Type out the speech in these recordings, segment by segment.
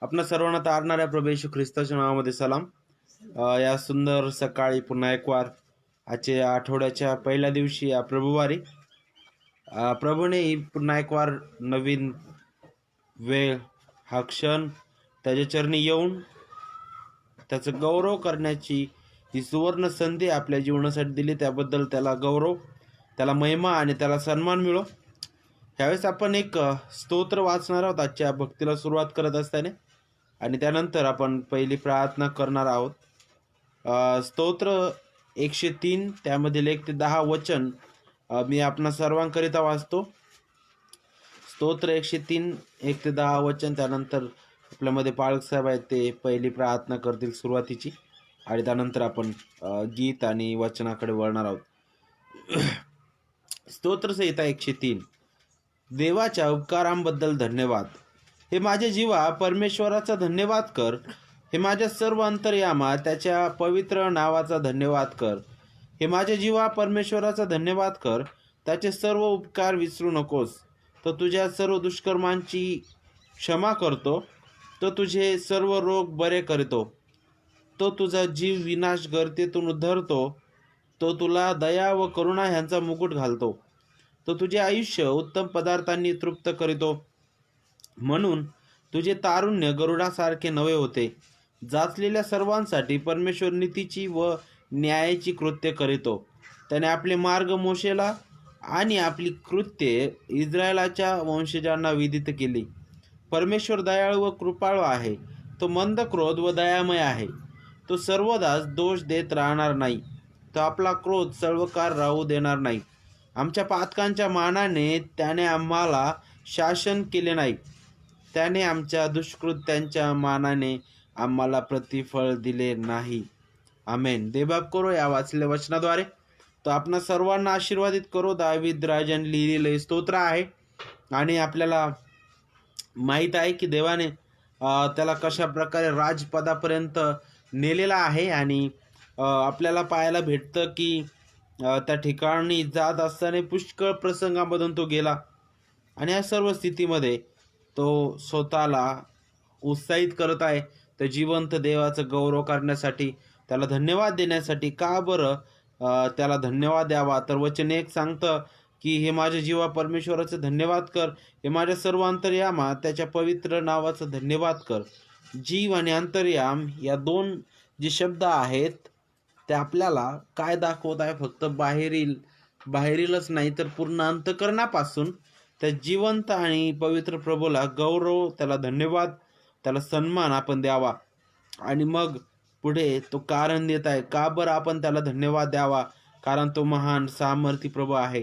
आपणा सर्वांना तारणाऱ्या प्रभू येशू ख्रिस्ताच्या नावामध्ये सलाम. या सुंदर सकाळी पुन्हा एक वार आजच्या आठवड्याच्या पहिल्या दिवशी या प्रभुवारी प्रभूने ही पुन्हा एक वार नवीन वेळ हा क्षण त्याच्या चरणी येऊन त्याचं गौरव करण्याची ही सुवर्ण संधी आपल्या जीवनासाठी दिली. त्याबद्दल त्याला गौरव, त्याला महिमा आणि त्याला सन्मान मिळो. ह्यावेळेस आपण एक स्तोत्र वाचणार आहोत आजच्या भक्तीला सुरुवात करत असताना, आणि त्यानंतर आपण पहिली प्रार्थना करणार आहोत. स्तोत्र 103 त्यामधील 1 ते 10 वचन मी आपणा सर्वांकरिता वाचतो. स्तोत्र 103 1 ते 10 वचन. त्यानंतर आपल्यामध्ये पाळक साहेब आहेत, ते पहिली प्रार्थना करतील सुरुवातीची, आणि त्यानंतर आपण गीत आणि वचनाकडे वळणार आहोत. स्तोत्रसंहिता 103. देवाच्या उपकारांबद्दल धन्यवाद. हे माझ्या जीवा परमेश्वराचा धन्यवाद कर. हे माझ्या सर्व अंतर्यामा त्याच्या पवित्र नावाचा धन्यवाद कर. हे माझ्या जीवा परमेश्वराचा धन्यवाद कर. त्याचे सर्व उपकार विसरू नकोस. तो तुझ्या सर्व दुष्कर्मांची क्षमा करतो. तो तुझे सर्व रोग बरे करतो. तो तुझा जीव विनाश गर्तेतून उद्धरतो. तो तुला दया व करुणा ह्यांचा मुकुट घालतो. तो तुझे आयुष्य उत्तम पदार्थांनी तृप्त करीतो. म्हणून तुझे तारुण्य गरुडासारखे नवे होते. जाचलेल्या सर्वांसाठी परमेश्वर नीतीची व न्यायाची कृत्य करीतो. त्याने आपले मार्ग मोशेला आणि आपली कृत्ये इस्रायलाच्या वंशजांना विदित केली. परमेश्वर दयाळू व कृपाळू आहे. तो मंद क्रोध व दयामय आहे. तो सर्वदाच दोष देत राहणार नाही. तो आपला क्रोध सर्वकाळ राहू देणार नाही. आमच्या पातकांच्या मानाने त्याने आम्हाला शासन केले नाही. त्याने आमच्या दुष्कृत्यांच्या मानाने आम्हाला प्रतिफळ दिले नाही. आमेन. देवबाप करो या वाचलेल्या वचनाद्वारे तो आपणा सर्वांना आशीर्वादित करो. दावीद राजाने लिहिलेलं हे स्तोत्र आहे, आणि आपल्याला माहीत आहे की देवाने त्याला कशा प्रकारे राजपदापर्यंत नेलेला आहे. आणि आपल्याला पाहायला भेटतं की त्या ठिकाणी जात असताना पुष्कळ प्रसंगामधून तो गेला, आणि या सर्व स्थितीमध्ये तो स्वतःला उत्साहित करत आहे. तर जिवंत देवाचं गौरव करण्यासाठी, त्याला धन्यवाद देण्यासाठी. का बरं त्याला धन्यवाद द्यावा? तर वचन 1 सांगतं की हे माझ्या जीवा परमेश्वराचं धन्यवाद कर. हे माझ्या सर्व अंतर्यामा त्याच्या पवित्र नावाचं धन्यवाद कर. जीव आणि अंतर्याम या दोन जे शब्द आहेत ते आपल्याला काय दाखवत आहे? फक्त बाहेरीलच नाही, तर पूर्ण अंतःकरणापासून त्या जिवंत आणि पवित्र प्रभूला गौरव, त्याला धन्यवाद, त्याला सन्मान आपण द्यावा. आणि मग पुढे तो कारण देत आहे. का बरं आपण त्याला धन्यवाद द्यावा? कारण तो महान सामर्थी प्रभू आहे.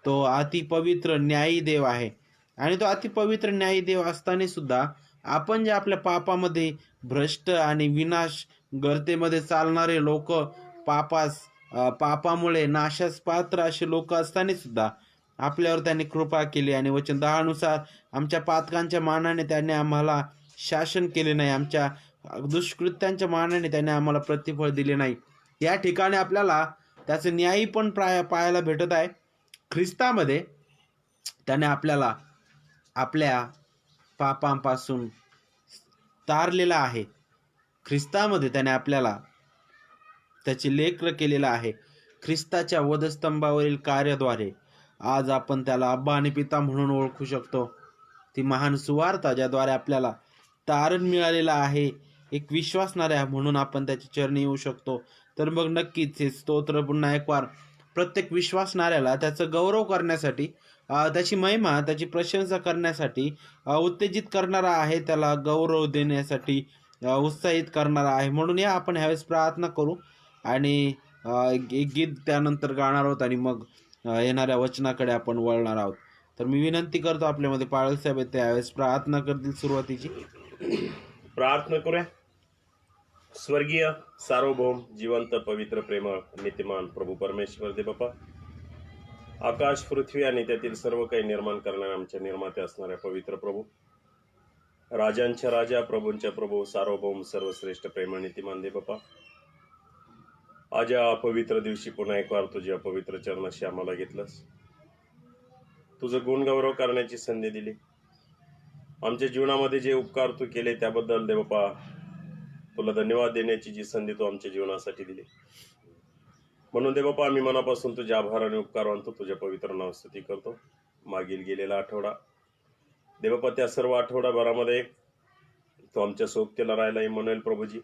तो अतिपवित्र न्यायी देव आहे. आणि तो अतिपवित्र न्यायी देव असताना सुद्धा आपण जे आपल्या पापामध्ये भ्रष्ट आणि विनाश गर्तेमध्ये चालणारे लोक, पापामुळे नाशास पात्र असे लोक असताना सुद्धा आपल्यावर त्याने कृपा केली. आणि वचन 10 नुसार आमच्या पातकांच्या मानाने त्याने आम्हाला शासन केले नाही. आमच्या दुष्कृत्यांच्या मानाने त्याने आम्हाला प्रतिफळ दिले नाही. या ठिकाणी आपल्याला त्याचं न्यायी पण पाहायला भेटत आहे. ख्रिस्तामध्ये त्याने आपल्याला आपल्या पापांपासून तारलेला आहे. ख्रिस्तामध्ये त्याने आपल्याला त्याचे लेकर केलेलं आहे. ख्रिस्ताच्या वधस्तंभावरील कार्याद्वारे आज आपण त्याला अब्बा आणि पिता म्हणून ओळखू शकतो. ती महान सुवार्ता ज्याद्वारे आपल्याला तारण मिळालेला आहे, एक विश्वासणाऱ्या म्हणून आपण त्याच्या चरणी येऊ शकतो. तर मग नक्कीच हे स्तोत्र पुन्हा एक वार प्रत्येक विश्वासणाऱ्याला त्याचं गौरव करण्यासाठी, त्याची महिमा, त्याची प्रशंसा करण्यासाठी उत्तेजित करणारा आहे. त्याला गौरव देण्यासाठी उत्साहित करणारा आहे. म्हणून या आपण ह्यावेळेस प्रार्थना करू, आणि एक गीत त्यानंतर गाणार आहोत, आणि मग येणाऱ्या वचनाकडे आपण वळणार आहोत. तर मी विनंती करतो, आपल्यामध्ये पाळक साहेब आहेत, त्यावेळेस प्रार्थना करतील सुरुवातीची. प्रार्थना करूया. स्वर्गीय सार्वभौम जिवंत पवित्र प्रेमळ नीतिमान प्रभू परमेश्वर दे बापा, आकाश पृथ्वी आणि त्यातील सर्व काही निर्माण करणाऱ्या आमच्या निर्माते असणाऱ्या पवित्र प्रभू, राजांच्या राजा, प्रभूंच्या प्रभू, सार्वभौम सर्वश्रेष्ठ प्रेमळ नीतिमान दे बापा, आज या पवित्र दिवशी पुन्हा एक वार तुझ्या पवित्र चरणाशी आम्हाला घेतलंस. तुझं गुणगौरव करण्याची संधी दिली. आमच्या जीवनामध्ये जे उपकार तू केले त्याबद्दल देवबापा तुला धन्यवाद देण्याची जी संधी तू आमच्या जीवनासाठी दिली, म्हणून देवबापा आम्ही मनापासून तुझे आभार आणि उपकार मानतो. तुझ्या पवित्र नाव स्तुती करतो. मागील गेलेला आठवडा देवबापा, त्या सर्व आठवडाभरामध्ये तू आमच्या सोबतीला राहिला इम्मानुएल प्रभूजी.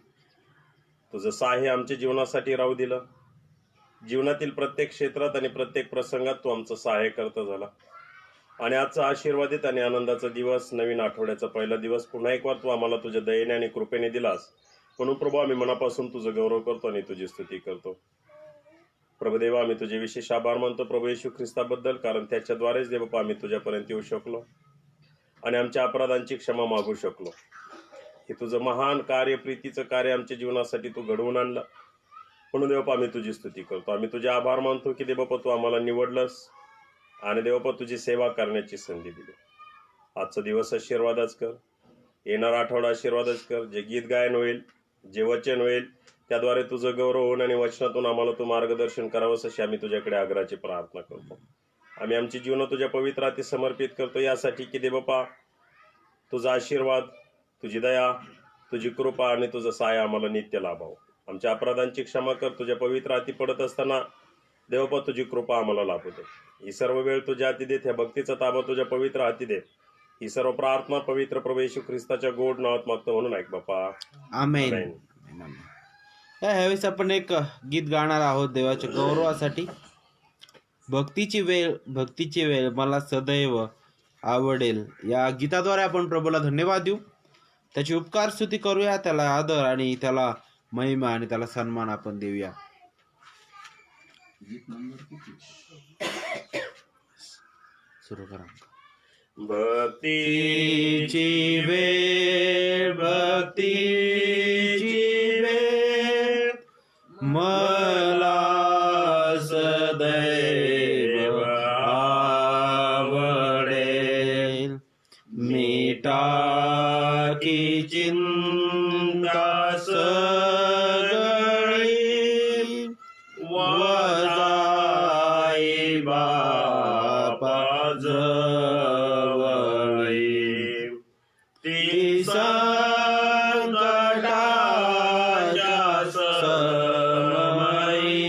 तुझं सहाय्य आमच्या जीवनासाठी राहू दिलं. जीवनातील प्रत्येक क्षेत्रात आणि प्रत्येक प्रसंगात तू आमचं सहाय्य करता झाला. आणि आजचा आशीर्वादित आणि आनंदाचा दिवस, नवीन आठवड्याचा पहिला दिवस पुन्हा एक वार तू आम्हाला तुझ्या दयेने आणि कृपेने दिलास, म्हणून प्रभू आम्ही मनापासून तुझं गौरव करतो आणि तुझी स्तुती करतो. प्रभुदेवा, आम्ही तुझे विशेष आभार मानतो प्रभू येशू ख्रिस्ताबद्दल, कारण त्याच्याद्वारेच देवबापा आम्ही तुझ्यापर्यंत येऊ शकलो आणि आमच्या अपराधांची क्षमा मागू शकलो. हे तुझं महान कार्य, प्रीतीचं कार्य आमच्या जीवनासाठी तू घडवून आणलं, म्हणून देवबापा आम्ही तुझी स्तुती करतो. आम्ही तुझे आभार मानतो की देवबापा तू आम्हाला निवडलंस आणि देवबापा तुझी सेवा करण्याची संधी दिली. आजचा दिवस आशीर्वादच कर, येणारा आठवडा आशीर्वादच कर. जे गीत गायन होईल, जे वचन होईल, त्याद्वारे तुझं गौरव होऊन आणि वचनातून आम्हाला तू मार्गदर्शन करावंस अशी आम्ही तुझ्याकडे आग्रहाची प्रार्थना करतो. आम्ही आमची जीवन तुझ्या पवित्र हाती समर्पित करतो, यासाठी की देवबापा तुझा आशीर्वाद, तुझी दया, तुझी कृपा आणि तुझं सहाय्य आम्हाला नित्य लाभावं. आमच्या अपराधांची क्षमा कर. तुझ्या पवित्र हाती पडत असताना देवबापा तुझी कृपा आम्हाला लाभू दे. ही सर्व वेळ तुझ्या हाती देत, ह्या भक्तीचा ताबा तुझ्या पवित्र हाती दे. ही सर्व प्रार्थना पवित्र प्रभू येशू ख्रिस्ताच्या गोड नावात मागतो, म्हणून ऐक बापा. आमेन. आमेन. ह्यावेळेस आपण एक गीत गाणार आहोत देवाच्या गौरवासाठी. भक्तीची वेळ मला सदैव आवडेल, या गीताद्वारे आपण प्रभूला धन्यवाद देऊ, त्याची उपकार स्तुती करूया, त्याला आदर आणि त्याला महिमा आणि त्याला सन्मान आपण देऊया. सुरू करा. भक्तीची वेळ, मला सदैव आवडेल, मिटाकी चिंता सगळी, वजाई बापा जवळी, ती संकटाच्या समयी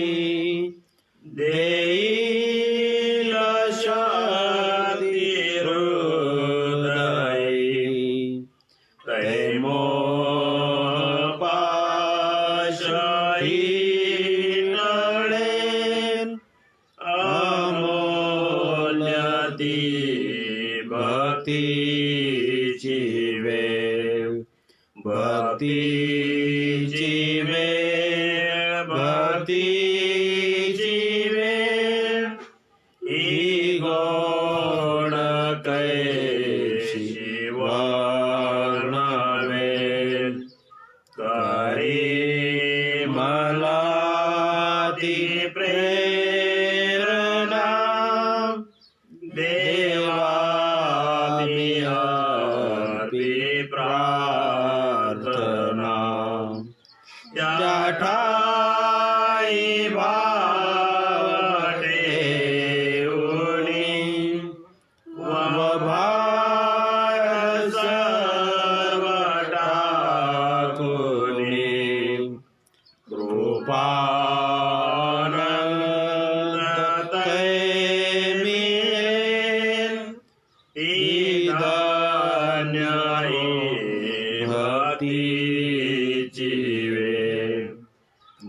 देईल शक्ती हृदयी, तैमोह पाशही टळेल, अमूल्य ती भक्तीची वेळ, भक्तीची वेळ, ही गोड कैशी वर्णवेल, करी मला ती प्रेरणा, देवा मी अर्पी प्रार्थना, त्या ठाई भाव ठेवणी, व भार सर्व टाकुनी, कृपानंद मिळेल, ती धन्य भक्तीची वेळ,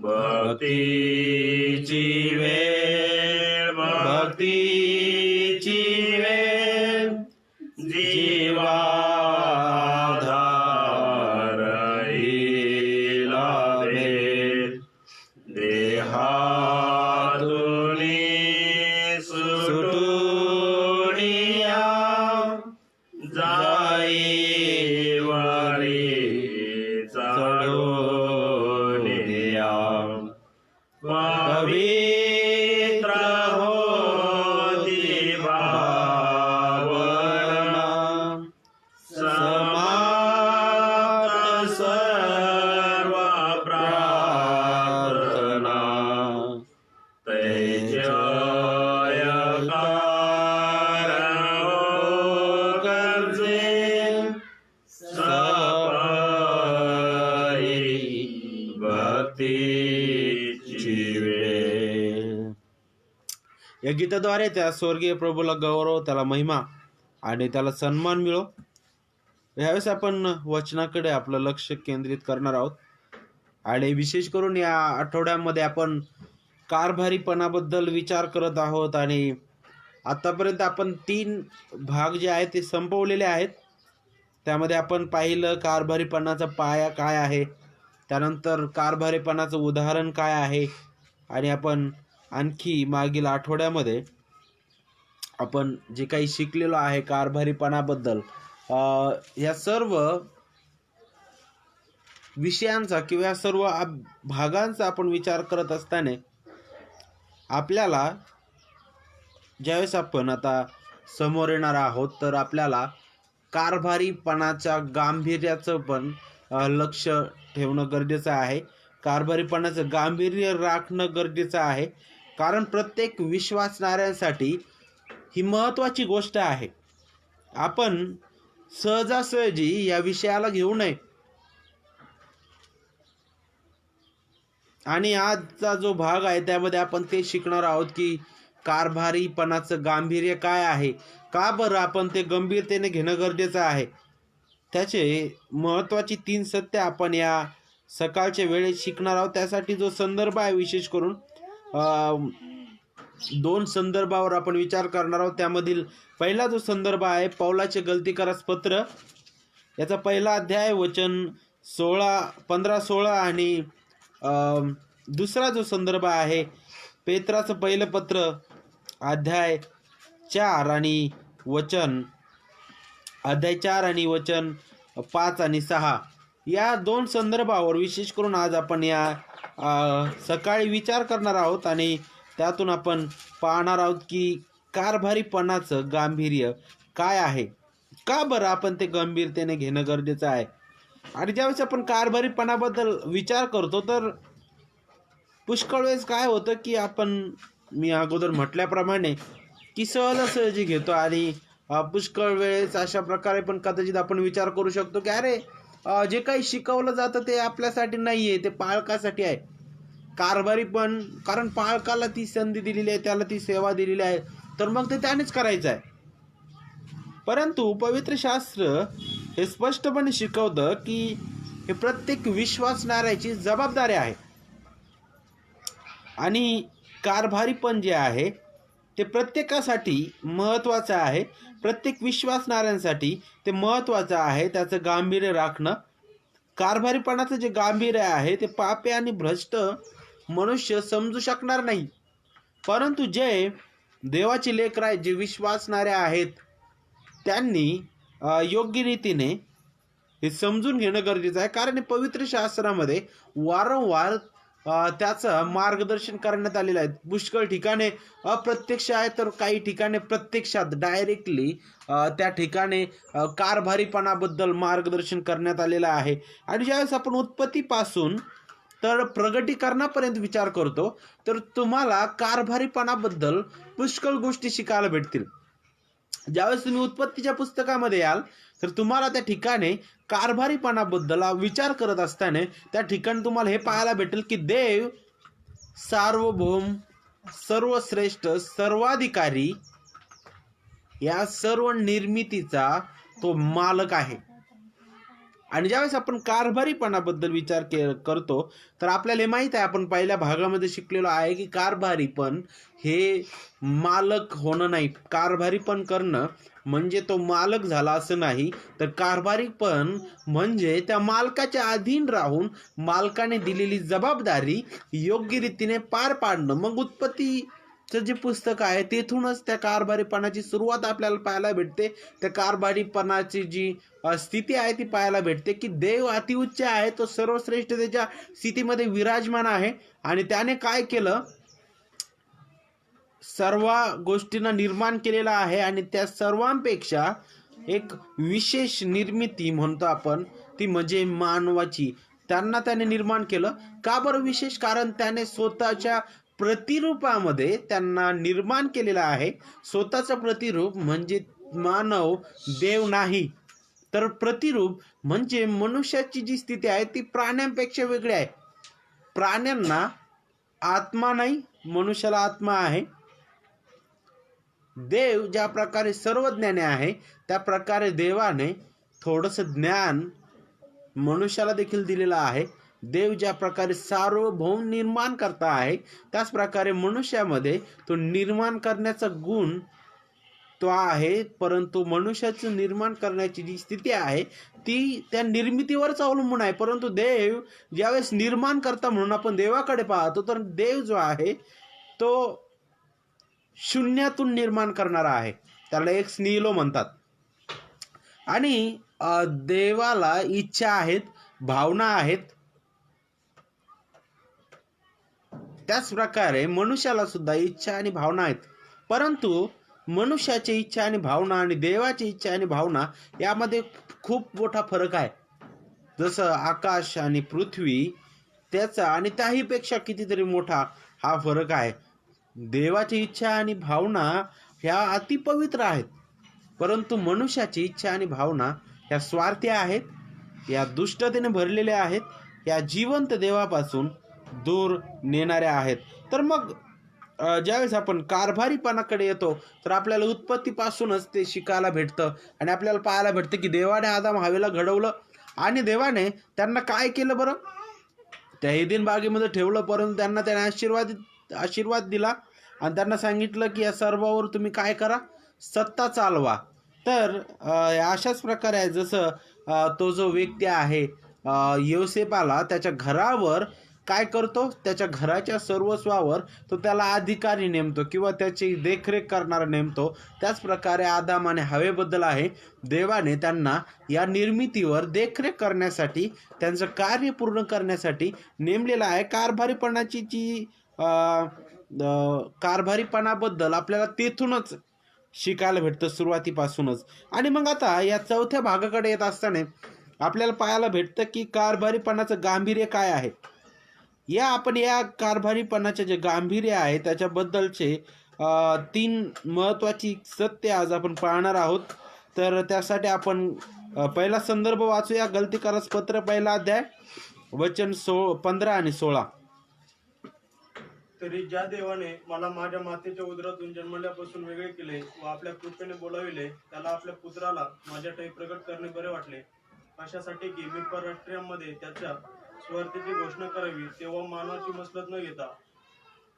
भक्तीची वेळ, भक्तीची वेळ, जीवाधार लाभेल, देहातुनी सुटुनिया, जाई वारी चढून या, या गीताद्वारे त्या स्वर्गीय प्रभूला गौरव, त्याला महिमा आणि त्याला सन्मान मिळो. ह्यावेळेस आपण वचनाकडे आपलं लक्ष केंद्रित करणार आहोत आणि विशेष करून या आठवड्यामध्ये आपण कारभारीपणाबद्दल विचार करत आहोत आणि आतापर्यंत आपण 3 भाग जे आहेत ते संपवलेले आहेत. त्यामध्ये आपण पाहिलं कारभारीपणाचा पाया काय आहे, त्यानंतर कारभारीपणाचं उदाहरण काय आहे आणि आपण आणखी मागील आठवड्यामध्ये आपण जे काही शिकलेलो आहे कारभारीपणाबद्दल या सर्व विषयांचा किंवा या सर्व भागांचा आपण विचार करत असताना आपल्याला ज्यावेळेस आपण आता समोर येणार आहोत तर आपल्याला कारभारीपणाच्या गांभीर्याचं पण लक्ष ठेवणं गरजेचं आहे. कारभारीपणाचं गांभीर्य राखणं गरजेचं आहे, कारण प्रत्येक विश्वासणाऱ्यांसाठी ही महत्त्वाची गोष्ट आहे. आपण सहजासहजी या विषयाला घेऊ नये आणि आजचा जो भाग आहे त्यामध्ये आपण ते शिकणार आहोत की कारभारीपणाचं गांभीर्य काय आहे, का बरं आपण ते गंभीरतेने घेणं गरजेचं आहे. त्याचे महत्त्वाची 3 सत्य आपण या सकाळच्या वेळेत शिकणार आहोत. त्यासाठी जो संदर्भ आहे विशेष करून 2 संदर्भावर आपण विचार करणार आहोत. त्यामधील पहिला जो संदर्भ आहे पौलाचे गलतीकारास पत्र, याचा पहिला अध्याय वचन 15-16 आणि दुसरा जो संदर्भ आहे पेत्राचं पहिलं पत्र अध्याय 4 आणि वचन 5 आणि 6 या 2 संदर्भावर विशेष करून आज आपण या सकाळी विचार करणार आहोत आणि त्यातून आपण पाहणार आहोत की कारभारीपणाचं गांभीर्य काय आहे, का बरं आपण ते गंभीरतेने घेणं गरजेचं आहे. आणि ज्यावेळेस आपण कारभारीपणाबद्दल विचार करतो तर पुष्कळ वेळेस काय होतं की मी अगोदर म्हटल्याप्रमाणे की सहजासहजी घेतो आणि पुष्कळ वेळेस अशा प्रकारे पण कदाचित आपण विचार करू शकतो की अरे जे काही शिकवलं जातं ते आपल्यासाठी नाही आहे, ते पालकासाठी आहे. कारभारीपण, कारण पालकाला ती संधी दिलेली आहे, त्याला ती सेवा दिलेली आहे, तर मग ते त्यानेच करायचं आहे. परंतु पवित्र शास्त्र हे स्पष्टपणे शिकवतं की हे प्रत्येक विश्वासणाऱ्याची जबाबदारी आहे आणि कारभारीपण जे आहे ते प्रत्येकासाठी महत्त्वाचं आहे. प्रत्येक विश्वासणाऱ्यांसाठी ते महत्त्वाचं आहे. त्याचं गांभीर्य राखणं. कारभारीपणाचं जे गांभीर्य आहे ते पापी आणि भ्रष्ट मनुष्य समजू शकणार नाही, परंतु जे देवाचे लेकरं आहेत, जे विश्वासणारे आहेत, त्यांनी योग्य रीतीने हे समजून घेणं गरजेचं आहे. कारण हे पवित्र शास्त्रामध्ये वारंवार त्याचं मार्गदर्शन करण्यात आलेलं आहे. पुष्कळ ठिकाणे अप्रत्यक्ष आहे तर काही ठिकाणे प्रत्यक्षात डायरेक्टली त्या ठिकाणी कारभारीपणाबद्दल मार्गदर्शन करण्यात आलेलं आहे. आणि ज्यावेळेस आपण उत्पत्तीपासून तर प्रगटीकरणापर्यंत विचार करतो तर तुम्हाला कारभारीपणाबद्दल पुष्कळ गोष्टी शिकायला भेटतील. ज्यावेळेस तुम्ही उत्पत्तीच्या पुस्तकामध्ये याल तर तुम्हाला त्या ठिकाणी कारभारीपणाबद्दल विचार करत असताना त्या ठिकाणी तुम्हाला हे पाहायला भेटेल की देव सार्वभौम, सर्वश्रेष्ठ, सर्वाधिकारी या सर्व निर्मितीचा तो मालक आहे. आणि ज्यावेळेस आपण कारभारीपणाबद्दल विचार करतो तर आपल्याला हे माहीत आहे, आपण पहिल्या भागामध्ये शिकलेलो आहे की कारभारीपण हे मालक होणं नाही. कारभारीपण करणं म्हणजे तो मालक झाला असं नाही, तर कारभारीपण म्हणजे त्या मालकाच्या अधीन राहून मालकाने दिलेली जबाबदारी योग्य रीतीने पार पाडणं. मग उत्पत्तीचं जे पुस्तक आहे तेथूनच त्या कारभारीपणाची सुरुवात आपल्याला पाहायला भेटते. त्या कारभारीपणाची जी स्थिती आहे ती पाहायला भेटते की देव अतिउच्च आहे, तो सर्वश्रेष्ठतेच्या स्थितीमध्ये विराजमान आहे आणि त्याने काय केलं, सर्व गोष्टींना निर्माण केलेला आहे आणि त्या सर्वांपेक्षा एक विशेष निर्मिती म्हणतो आपण ती म्हणजे मानवाची. त्यांना त्याने निर्माण केलं. का बरं विशेष? कारण त्याने स्वतःच्या प्रतिरूपामध्ये त्यांना निर्माण केलेलं आहे. स्वतःचं प्रतिरूप म्हणजे मानव, देव नाही, तर प्रतिरूप म्हणजे मनुष्याची जी स्थिती आहे ती प्राण्यांपेक्षा वेगळी आहे. प्राण्यांना आत्मा नाही, मनुष्याला आत्मा आहे. देव ज्या प्रकारे सर्वज्ञानी आहे त्या प्रकारे देवाने थोडंसं ज्ञान मनुष्याला देखील दिलेलं आहे. देव ज्या प्रकारे सार्वभौम निर्माण करता आहे त्याच प्रकारे मनुष्यामध्ये तो निर्माण करण्याचा गुण तो आहे. परंतु मनुष्याचं निर्माण करण्याची जी स्थिती आहे ती त्या निर्मितीवरच अवलंबून आहे. परंतु देव ज्यावेळेस निर्माण करता म्हणून आपण देवाकडे पाहतो तर देव जो आहे तो शून्यातून निर्माण करणारा आहे. त्याला एक्स निहिलो म्हणतात. आणि देवाला इच्छा आहेत, भावना आहेत. त्याच प्रकारे मनुष्याला सुद्धा इच्छा आणि भावना आहेत. परंतु मनुष्याची इच्छा आणि भावना आणि देवाची इच्छा आणि भावना यामध्ये खूप मोठा फरक आहे. जसं आकाश आणि पृथ्वी त्याचा आणि त्याहीपेक्षा कितीतरी मोठा हा फरक आहे. देवाची इच्छा आणि भावना ह्या अतिपवित्र आहेत, परंतु मनुष्याची इच्छा आणि भावना ह्या स्वार्थी आहेत, या दुष्टतेने भरलेल्या आहेत, या जिवंत देवापासून दूर नेणाऱ्या आहेत. तर मग ज्यावेळेस आपण कारभारीपणाकडे येतो तर आपल्याला उत्पत्तीपासूनच ते शिकायला भेटतं आणि आपल्याला पाहायला भेटतं की देवाने आदम हवेला घडवलं आणि देवाने त्यांना काय केलं बरं, त्या एदेन बागेमध्ये ठेवलं. परंतु त्याने आशीर्वाद दिला आणि त्यांना सांगितलं की या सर्वावर तुम्ही काय करा, सत्ता चालवा. तर अशाच प्रकारे आहे. जसं तो जो व्यक्ती आहे योसेपाला त्याच्या घरावर काय करतो, त्याच्या घराच्या सर्वस्वावर तो त्याला अधिकारी नेमतो किंवा त्याची देखरेख करणारा नेमतो. त्याच प्रकारे आदाम आणि हवेबद्दल आहे. देवाने त्यांना या निर्मितीवर देखरेख करण्यासाठी, त्यांचं कार्य पूर्ण करण्यासाठी नेमलेलं आहे. कारभारीपणाची जी कारभारीपणाबद्दल आपल्याला तेथूनच शिकायला भेटतं, सुरुवातीपासूनच. आणि मग आता या चौथ्या भागाकडे येत असताना आपल्याला पाहायला भेटतं की कारभारीपणाचं गांभीर्य काय आहे. आपण या कारभारीपणाचे जे गांभीर्य आहे त्याच्याबद्दलचे 3 महत्त्वाची सत्य आज आपण पाहणार आहोत. तर त्यासाठी आपण पहिला संदर्भ वाचूया. गलतीकारास पत्र 1 अध्याय वचन 15 आणि 16. तरी ज्या देवाने मला माझ्या मातेच्या उदरातून जन्मल्यापासून वेगळे केले व आपल्या कृपेने बोलाविले, त्याला आपल्या पुत्राला माझ्याठायी प्रगट करणे बरे वाटले, अशासाठी की मी परराष्ट्रीयांमध्ये त्याच्या स्वार्थाची घोषणा करावी. तेव्हा मानवाची मसलत न घेता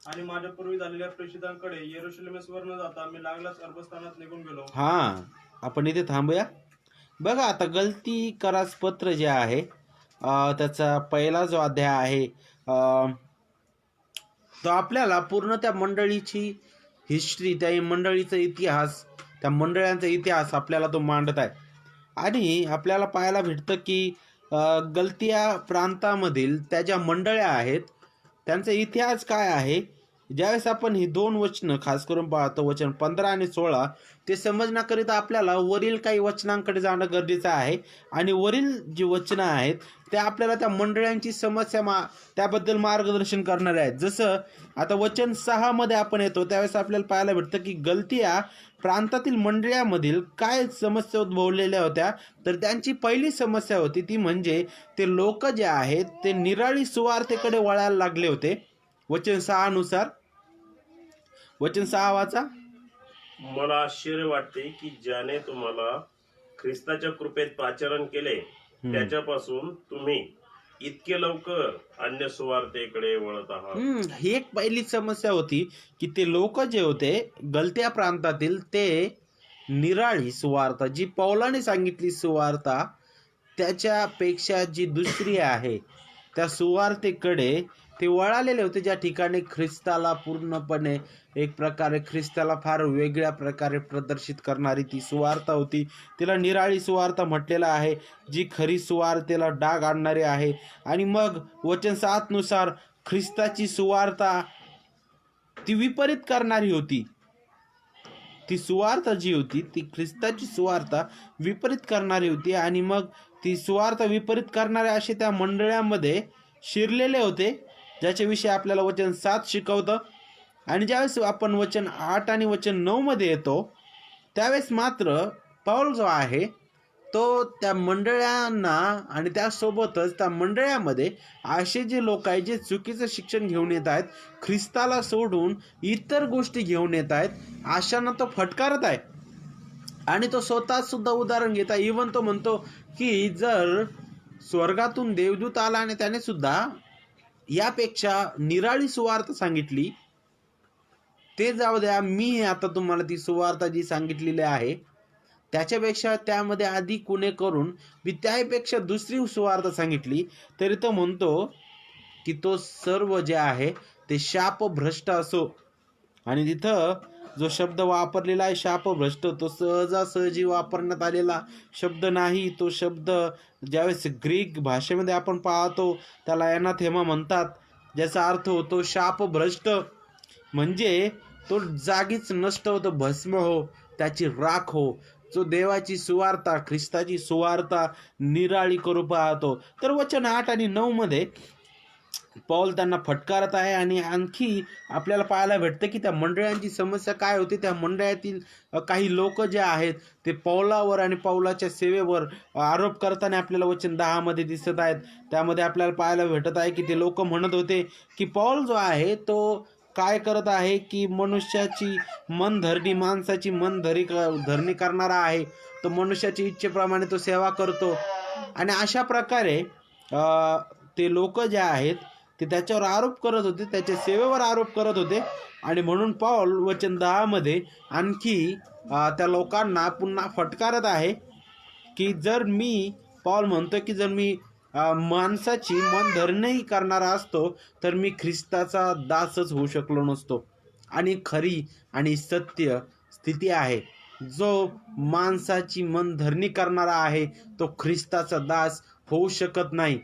आणि माझ्या पूर्वी झालेल्या प्रेषितांकडे येरुशलेमेश्वर न जाता मी लागलाच अर्भस्थानात निघून गेलो. आपण इथे थांबूया. बघा, आता गलतीकारास पत्र जे आहे त्याचा पहिला जो अध्याय आहे तो आपल्याला पूर्ण त्या मंडळीची हिस्ट्री, त्या मंडळीचा इतिहास, त्या मंडळांचा इतिहास आपल्याला तो मांडत आहे. आणि आपल्याला पाहायला भेटतं की गलतिया प्रांतामधील त्या ज्या मंडळ्या आहेत त्यांचा इतिहास काय आहे. ज्यावेळेस आपण ही 2 वचनं खास करून पाहतो, वचन 15 आणि 16, ते समजण्याकरिता आपल्याला वरील काही वचनांकडे जाणं गरजेचं आहे. आणि वरील जी वचनं आहेत त्या आपल्याला त्या मंडळांची समस्या त्याबद्दल मार्गदर्शन करणारे आहेत. जसं आता वचन 6 मध्ये आपण येतो त्यावेळेस आपल्याला पाहायला भेटतं की गलतिया प्रांतातील मंडळामधील काय समस्या उद्भवलेल्या होत्या. तर त्यांची पहिली समस्या होती ती म्हणजे ते लोक जे आहेत ते निराळी सुवार्तेकडे वळायला लागले होते. वचन 6 नुसार, वचन 6 वाचा. मला आश्चर्य वाटते की ज्याने तुम्हाला ख्रिस्ताच्या कृपेत पाचारण केले त्याच्यापासून तुम्ही इतके लवकर अन्य सुवार्तेकडे वळत आहात. ही एक पहिली समस्या होती की ते लोक जे होते गलत्या प्रांतातील ते निराळी सुवार्ता, जी पौलाने सांगितली सुवार्ता, त्याच्यापेक्षा जी दुसरी आहे त्या सुवार्तेकडे ते वळालेले होते. ज्या ठिकाणी ख्रिस्ताला पूर्णपणे एक प्रकारे ख्रिस्ताला फार वेगळ्या प्रकारे प्रदर्शित करणारी ती सुवार्ता होती. तिला निराळी सुवार्ता म्हटलेलं आहे, जी खरी सुवार्तेला डाग आणणारी आहे. आणि मग वचन 7 नुसार ख्रिस्ताची सुवार्ता ती विपरीत करणारी होती. ती सुवार्ता जी होती ती ख्रिस्ताची सुवार्ता विपरीत करणारी होती. आणि मग ती सुवार्ता विपरीत करणारे असे त्या मंडळामध्ये शिरलेले होते, ज्याच्याविषयी आपल्याला वचन 7 शिकवतं. आणि ज्यावेळेस आपण वचन 8 आणि वचन 9 मध्ये येतो त्यावेळेस मात्र पौल जो आहे तो त्या मंडळांना आणि त्यासोबतच त्या मंडळामध्ये असे जे लोक आहेत जे चुकीचं शिक्षण घेऊन येत आहेत, ख्रिस्ताला सोडून इतर गोष्टी घेऊन येत आहेत, अशांना तो फटकारत आहे. आणि तो स्वतः सुद्धा उदाहरण घेत आहे. इव्हन तो म्हणतो की जर स्वर्गातून देवदूत आला आणि त्याने सुद्धा यापेक्षा निराळी सुवार्थ सांगितली, ते जाऊ द्या, मी आता तुम्हाला ती सुवार्थ जी सांगितलेली आहे त्याच्यापेक्षा त्यामध्ये अधिक गुन्हे करून मी त्यापेक्षा दुसरी सुवार्थ सांगितली, तरी तो म्हणतो की तो सर्व जे आहे ते शापभ्रष्ट असो. आणि तिथं जो शब्द वापरलेला आहे शापभ्रष्ट, तो सहजासहजी वापरण्यात आलेला शब्द नाही. तो शब्द ज्यावेळेस ग्रीक भाषेमध्ये आपण पाहतो त्याला एनाथेमा म्हणतात, ज्याचा अर्थ होतो शापभ्रष्ट. म्हणजे तो जागीच नष्ट होतो, भस्म हो, त्याची राख हो. जो देवाची सुवार्ता, ख्रिस्ताची सुवार्ता निराळी करू पाहतो. तर वचन 8 आणि 9 मध्ये पौल त्यांना फटकारत आहे. आणि आणखी आपल्याला पाहायला भेटतं की त्या मंडळांची समस्या काय होती. त्या मंडळातील काही लोक जे आहेत ते पौलावर आणि पौलाच्या सेवेवर आरोप करताना आपल्याला वचन 10 मध्ये दिसत आहेत. त्यामध्ये आपल्याला पाहायला भेटत आहे की ते लोक म्हणत होते की पौल जो आहे तो काय करत आहे की मनुष्याची मनधरणी, माणसाची धरणी करणारा आहे. तो मनुष्याची इच्छेप्रमाणे तो सेवा करतो. आणि अशा प्रकारे ते लोक जे आहेत ते त्याच्यावर आरोप करत होते, त्याच्या सेवेवर आरोप करत होते. आणि म्हणून पौल वचन 10 मध्ये आणखी त्या लोकांना पुन्हा फटकारत आहे की पौल म्हणतो की जर मी माणसाची मनधरणी करणारा असतो तर मी ख्रिस्ताचा दासच होऊ शकलो नसतो. आणि खरी आणि सत्य स्थिती आहे, जो माणसाची मनधरणी करणारा आहे तो ख्रिस्ताचा दास होऊ शकत नाही.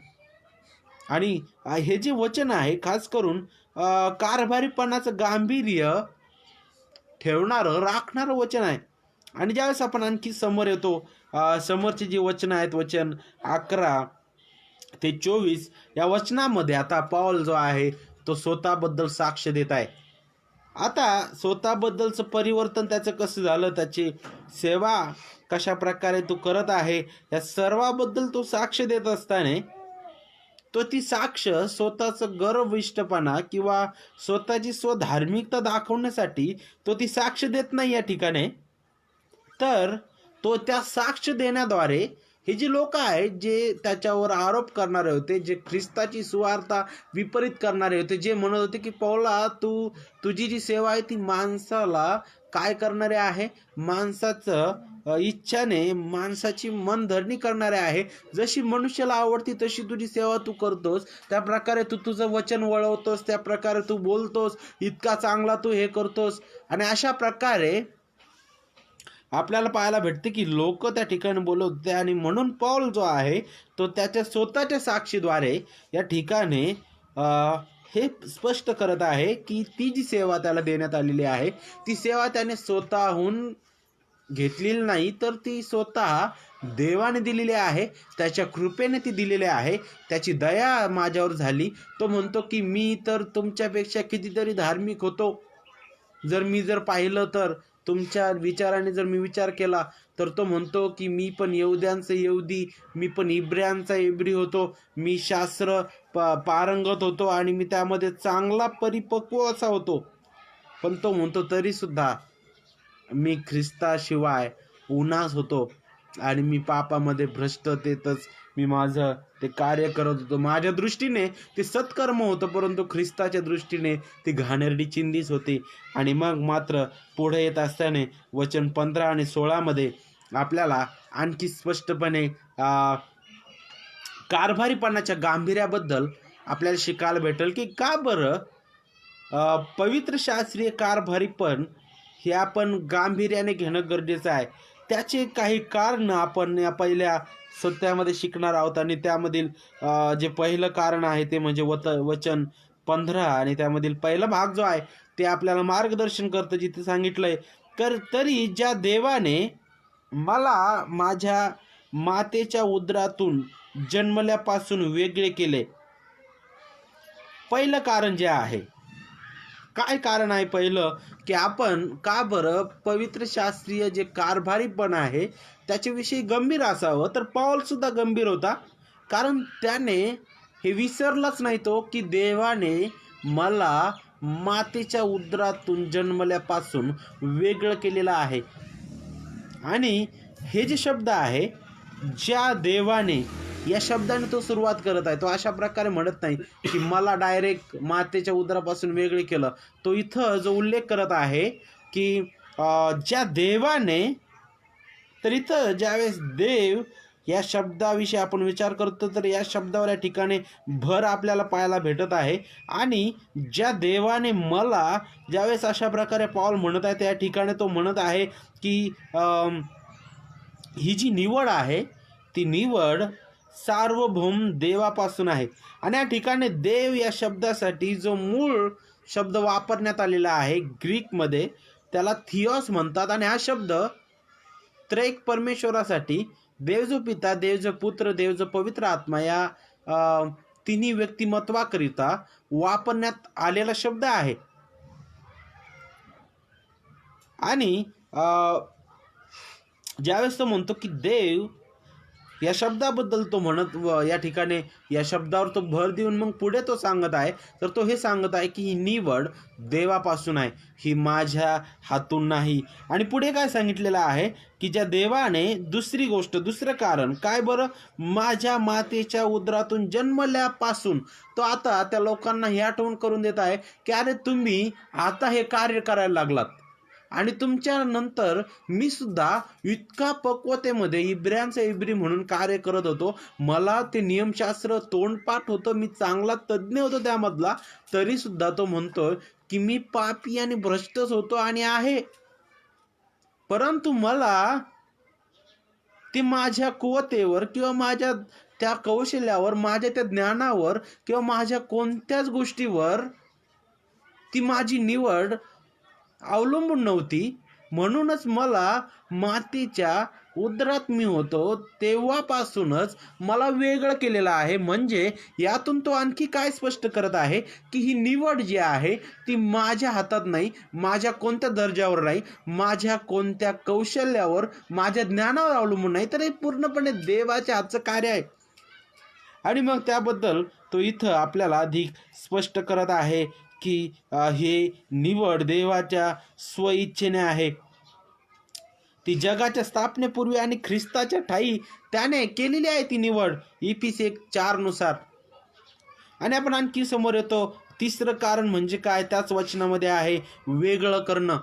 आणि हे जे वचन आहे खास करून कारभारीपणाचं गांभीर्य ठेवणारं, राखणारं वचन आहे. आणि ज्यावेळेस आपण आणखी समोर येतो, समोरचे जे वचन आहेत, वचन 11 ते 24 या वचनामध्ये आता पौल जो आहे तो स्वतःबद्दल साक्ष देत आहे. आता स्वतःबद्दलचं परिवर्तन त्याचं कसं झालं, त्याची सेवा कशा प्रकारे तो करत आहे, या सर्वाबद्दल तो साक्ष देत असताना तो ती साक्ष स्वतःचं गर्विष्ठपणा किंवा स्वतःची स्वधार्मिकता दाखवण्यासाठी तो ती साक्ष देत नाही या ठिकाणी. तर तो त्या साक्ष देण्याद्वारे हे जे लोक आहेत जे त्याच्यावर आरोप करणारे होते, जे ख्रिस्ताची सुवार्ता विपरीत करणारे होते, जे म्हणत होते की पौला तुझी जी सेवा आहे ती माणसाला काय करणारे आहे, माणसाचं इच्छाने माणसाची मनधरणी करणारे आहे. जशी मनुष्याला आवडती तशी तुझी सेवा तू करतोस, त्या प्रकारे तू तुझं वचन वळवतोस, त्या प्रकारे तू बोलतोस, इतका चांगला तू हे करतोस. आणि अशा प्रकारे आपल्याला पाहायला भेटते की लोक त्या ठिकाणी बोलत होते. आणि म्हणून पौल जो आहे तो त्याच्या स्वतःच्या साक्षीद्वारे या ठिकाणी हे स्पष्ट करत आहे की ती जी सेवा त्याला देण्यात आलेली आहे ती सेवा त्याने स्वतःहून घेतलेली नाही, तर ती स्वतः देवाने दिलेली आहे, त्याच्या कृपेने ती दिलेली आहे. त्याची दया माझ्यावर झाली. तो म्हणतो की मी तर तुमच्यापेक्षा कितीतरी धार्मिक होतो. जर पाहिलं तर तुमच्या विचाराने जर मी विचार केला तर तो म्हणतो की मी पण यहुद्यांचा यहुदी, मी पण इब्रियांचा इब्री होतो, मी शास्त्र पारंगत होतो आणि मी त्यामध्ये चांगला परिपक्व असा होतो. पण तो म्हणतो तरी सुद्धा मी ख्रिस्ताशिवाय उन्हास होतो आणि मी पापामध्ये भ्रष्टतेतच मी माझं ते कार्य करत होतो. माझ्या दृष्टीने ते सत्कर्म होतं, परंतु ख्रिस्ताच्या दृष्टीने ती घाणेरडी चिंधीच होती. आणि मग मात्र पुढे येत असताना वचन 15 आणि 16 मध्ये आपल्याला आणखी स्पष्टपणे कारभारीपणाच्या गांभीर्याबद्दल आपल्याला शिकायला भेटेल की का बरं पवित्र शास्त्रीय कारभारीपण हे आपण गांभीर्याने घेणं गरजेचं आहे. त्याचे काही कारण आपण या पहिल्या सत्यामध्ये शिकणार आहोत. आणि त्यामधील जे पहिलं कारण आहे ते म्हणजे वचन 15 आणि त्यामधील पहिला भाग जो आहे ते आपल्याला मार्गदर्शन करतं, जिथे सांगितलंय तरी ज्या देवाने मला माझ्या मातेच्या उदरातून जन्मल्यापासून वेगळे केले. पहिलं कारण जे आहे, काय कारण आहे? पहिलं की आपण का बरं पवित्र शास्त्रीय जे कारभारीपण आहे त्याच्याविषयी गंभीर असावं. तर पौल सुद्धा गंभीर होता, कारण त्याने हे विसरलाच नाही तो की देवाने मला मातेच्या उदरातून जन्मल्यापासून वेगळं केलेलं आहे. आणि हे जे शब्द आहे, ज्या देवाने, या शब्दाने तो सुरुवात करत आहे. तो अशा प्रकारे म्हणत नाही की मला डायरेक्ट मातेच्या उदरापासून वेगळे केलं. तो इथं जो उल्लेख करत आहे की ज्या देवाने, तर इथं ज्यावेळेस देव या शब्दाविषयी आपण विचार करतो तर या शब्दावर या ठिकाणी भर आपल्याला पाहायला भेटत आहे. आणि ज्या देवाने मला, ज्यावेळेस अशा प्रकारे पौल म्हणत आहे त्या ठिकाणी तो म्हणत आहे की ही जी निवड आहे ती निवड सार्वभौम देवापासून आहे. आणि या ठिकाणी देव या शब्दासाठी जो मूळ शब्द वापरण्यात आलेला आहे ग्रीकमध्ये, त्याला थिओस म्हणतात. आणि हा शब्द त्रेक परमेश्वरासाठी, देव जो पिता, देव जो पुत्र, देव जो पवित्र आत्मा, या तिन्ही व्यक्तिमत्वाकरिता वापरण्यात आलेला शब्द आहे. आणि ज्यावेळेस तो म्हणतो की देव, या शब्दाबद्दल तो म्हणत या ठिकाणी या शब्दावर तो भर देऊन मग पुढे तो सांगत आहे, तर तो हे सांगत आहे की ही निवड देवापासून आहे, ही माझ्या हातून नाही. आणि पुढे काय सांगितलेलं आहे की ज्या देवाने, दुसरी गोष्ट, दुसरं कारण काय बरं, माझ्या मातेच्या उदरातून जन्मल्यापासून, तो आता त्या लोकांना हे आठवण करून देत आहे की अरे तुम्ही आता हे कार्य करायला लागलात. आणि तुमच्या नंतर मी सुद्धा इतका पक्वतेमध्ये इब्र्यांचा इब्री म्हणून कार्य करत होतो, मला ते नियमशास्त्र तोंडपाठ होतं, मी चांगला तज्ज्ञ होतो त्यामधला, तरी सुद्धा तो म्हणतोय की मी पापी आणि भ्रष्टच होतो आणि आहे. परंतु मला ते माझ्या कुवतेवर किंवा माझ्या त्या कौशल्यावर, माझ्या त्या ज्ञानावर किंवा माझ्या कोणत्याच गोष्टीवर ती माझी निवड अवलंबून नव्हती. म्हणूनच मला मातेच्या उदरात मी होतो तेव्हापासूनच मला वेगळं केलेलं आहे. म्हणजे यातून तो आणखी काय स्पष्ट करत आहे की ही निवड जी आहे ती माझ्या हातात नाही, माझ्या कोणत्या दर्जावर नाही, माझ्या कोणत्या कौशल्यावर, माझ्या ज्ञानावर अवलंबून नाही, तर हे पूर्णपणे देवाच्या हातचं कार्य आहे. आणि मग त्याबद्दल तो इथं आपल्याला अधिक स्पष्ट करत आहे की हे निवड देवाच्या स्वइच्छेने आहे. ती जगाच्या स्थापनेपूर्वी आणि ख्रिस्ताच्या ठायी त्याने केलेली आहे ती निवड, इफिसी 1:4 नुसार. आणि आपण आणखी समोर येतो. तिसरं कारण म्हणजे काय, त्याच वचनामध्ये आहे वेगळं करणं.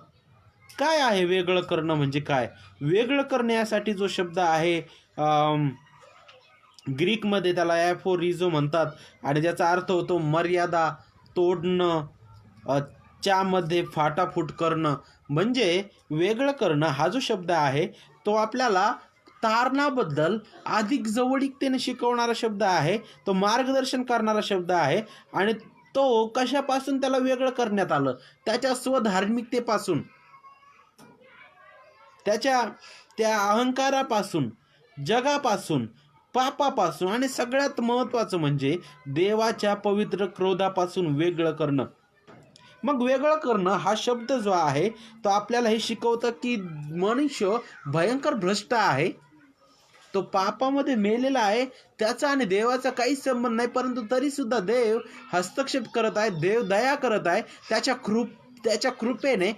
काय आहे वेगळं करणं म्हणजे काय? वेगळं करण्यासाठी जो शब्द आहे ग्रीकमध्ये त्याला ॲफोरिझो म्हणतात आणि ज्याचा अर्थ होतो मर्यादा तोडणं, च्यामध्ये फाटाफूट करणं. म्हणजे वेगळं करणं हा जो शब्द आहे तो आपल्याला तारणाबद्दल अधिक जवळीकतेने शिकवणारा शब्द आहे, तो मार्गदर्शन करणारा शब्द आहे. आणि तो कशापासून त्याला वेगळं करण्यात आलं? त्याच्या स्वधार्मिकतेपासून, त्याच्या त्या अहंकारापासून, जगापासून, पापापासून, आणि सगळ्यात महत्त्वाचं म्हणजे देवाच्या पवित्र क्रोधापासून वेगळं करणं. मग वेगळं करणं हा शब्द जो आहे तो आपल्याला हे शिकवतं की मनुष्य भयंकर भ्रष्ट आहे, तो पापामध्ये मेलेला आहे, त्याचा आणि देवाचा काहीच संबंध नाही. परंतु तरीसुद्धा देव हस्तक्षेप करत आहे, देव दया करत आहे. त्याच्या कृपेने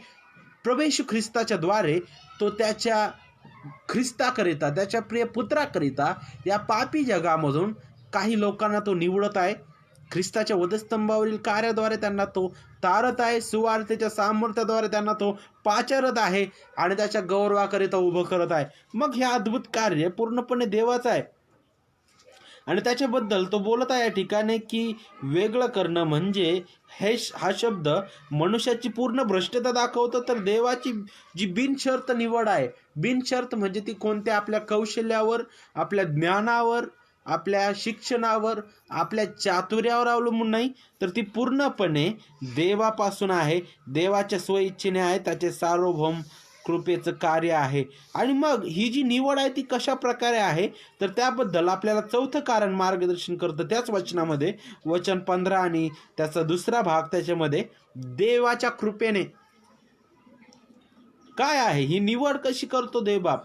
प्रभू येशू ख्रिस्ताच्या द्वारे तो त्याच्या ख्रिस्ताकरिता, त्याच्या प्रिय पुत्राकरिता या पापी जगामधून काही लोकांना तो निवडत आहे. ख्रिस्ताच्या वधस्तंभावरील कार्याद्वारे त्यांना तो तारत आहे, सुवार्तेच्या सामर्थ्याद्वारे त्यांना तो पाचारत आहे आणि त्याच्या गौरवाकरिता उभं करत आहे. मग हे अद्भुत कार्य पूर्णपणे देवाचं आहे. आणि त्याच्याबद्दल तो बोलत आहे या ठिकाणी की वेगळं करणं म्हणजे हा शब्द मनुष्याची पूर्ण भ्रष्टता दाखवतो. तर देवाची जी बिनशर्त निवड आहे, बिनशर्त म्हणजे ती कोणत्या आपल्या कौशल्यावर, आपल्या ज्ञानावर, आपल्या शिक्षणावर, आपल्या चातुर्यावर अवलंबून नाही, तर ती पूर्णपणे देवापासून आहे, देवाच्या स्वइच्छेने आहे, त्याचे सार्वभौम कृपेचं कार्य आहे. आणि मग ही जी निवड आहे ती कशा प्रकारे आहे, तर त्याबद्दल आपल्याला चौथं कारण मार्गदर्शन करतं त्याच वचनामध्ये. वचन 15 आणि त्याचा दुसरा भाग त्याच्यामध्ये, देवाच्या कृपेने. काय आहे ही निवड, कशी करतो देवबाप?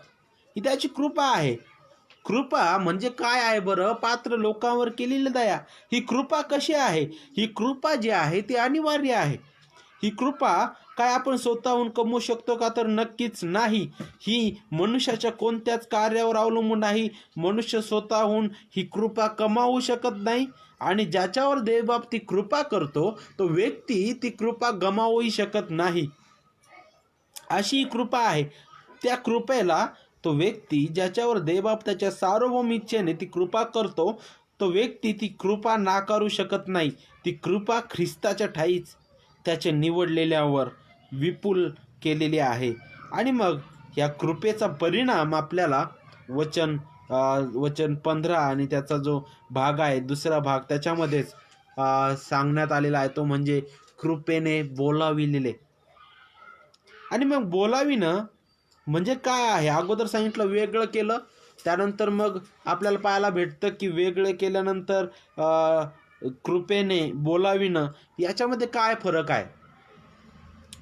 ही त्याची कृपा आहे. कृपा म्हणजे काय आहे बरं? पात्र लोकांवर केलेली दया. ही कृपा कशी आहे? ही कृपा जी आहे ती अनिवार्य आहे. ही कृपा काय आपण स्वतःहून कमवू शकतो का? तर नक्कीच नाही. ही मनुष्याच्या कोणत्याच कार्यावर अवलंबून नाही. मनुष्य स्वतःहून ही कृपा कमावू शकत नाही. आणि ज्याच्यावर देवबाप ती कृपा करतो तो व्यक्ती ती कृपा गमावूही शकत नाही. अशी ही कृपा आहे. त्या कृपेला तो व्यक्ती ज्याच्यावर देवबाप त्याच्या सार्वभौम इच्छेने ती कृपा करतो, तो व्यक्ती ती कृपा नाकारू शकत नाही. ती कृपा ख्रिस्ताच्या ठाईच त्याच्या निवडलेल्यावर विपुल केलेली आहे. आणि मग या कृपेचा परिणाम आपल्याला वचन 15 आणि त्याचा जो भाग आहे, दुसरा भाग, त्याच्यामध्येच सांगण्यात आलेला आहे. तो म्हणजे कृपेने बोलाविलेले. आणि मग बोलाविणं म्हणजे काय आहे? अगोदर सांगितलं वेगळं केलं, त्यानंतर मग आपल्याला पाहायला भेटतं की वेगळे केल्यानंतर कृपेने बोलाविणं, याच्यामध्ये काय फरक आहे?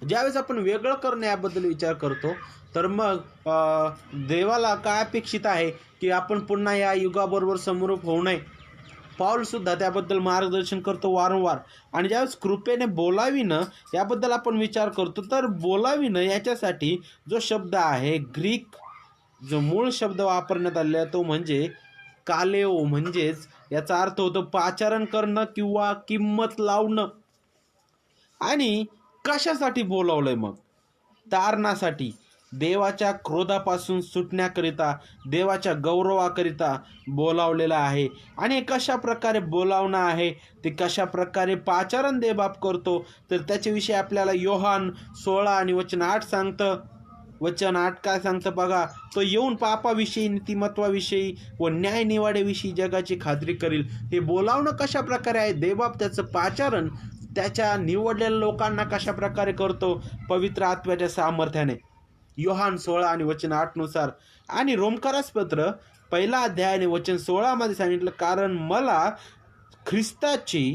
ज्यावेळेस आपण वेगळं करणं याबद्दल विचार करतो, तर मग देवाला काय अपेक्षित आहे की आपण पुन्हा या युगाबरोबर समरूप होऊ नये. पाऊलसुद्धा त्याबद्दल मार्गदर्शन करतो वारंवार. आणि ज्यावेळेस कृपेने बोलाविणं याबद्दल आपण विचार करतो, तर बोलाविणं याच्यासाठी जो शब्द आहे, ग्रीक जो मूळ शब्द वापरण्यात आलेला आहे तो म्हणजे कालेओ. म्हणजेच याचा अर्थ होतो पाचारण करणं किंवा किंमत लावणं. आणि कशासाठी बोलावलंय मग? तारणासाठी, देवाच्या क्रोधापासून सुटण्याकरिता, देवाच्या गौरवाकरिता बोलावलेलं आहे. आणि कशा प्रकारे बोलावणं आहे, ते कशा प्रकारे पाचारण देवबाप करतो, तर त्याच्याविषयी आपल्याला योहान 16 आणि वचन 8 सांगतं. वचन 8 काय सांगतं बघा, तो येऊन पापाविषयी, नीतिमत्वाविषयी व न्यायनिवाड्याविषयी जगाची खात्री करील. हे बोलावणं कशा प्रकारे आहे? देवबाप त्याचं पाचारण त्याच्या निवडलेल्या लोकांना कशा प्रकारे करतो? पवित्र आत्म्याच्या सामर्थ्याने. योहान 16 आणि वचन 8 नुसार. आणि रोमकारास पत्र 1 अध्याय आणि वचन 16 मध्ये सांगितलं, कारण मला ख्रिस्ताच्या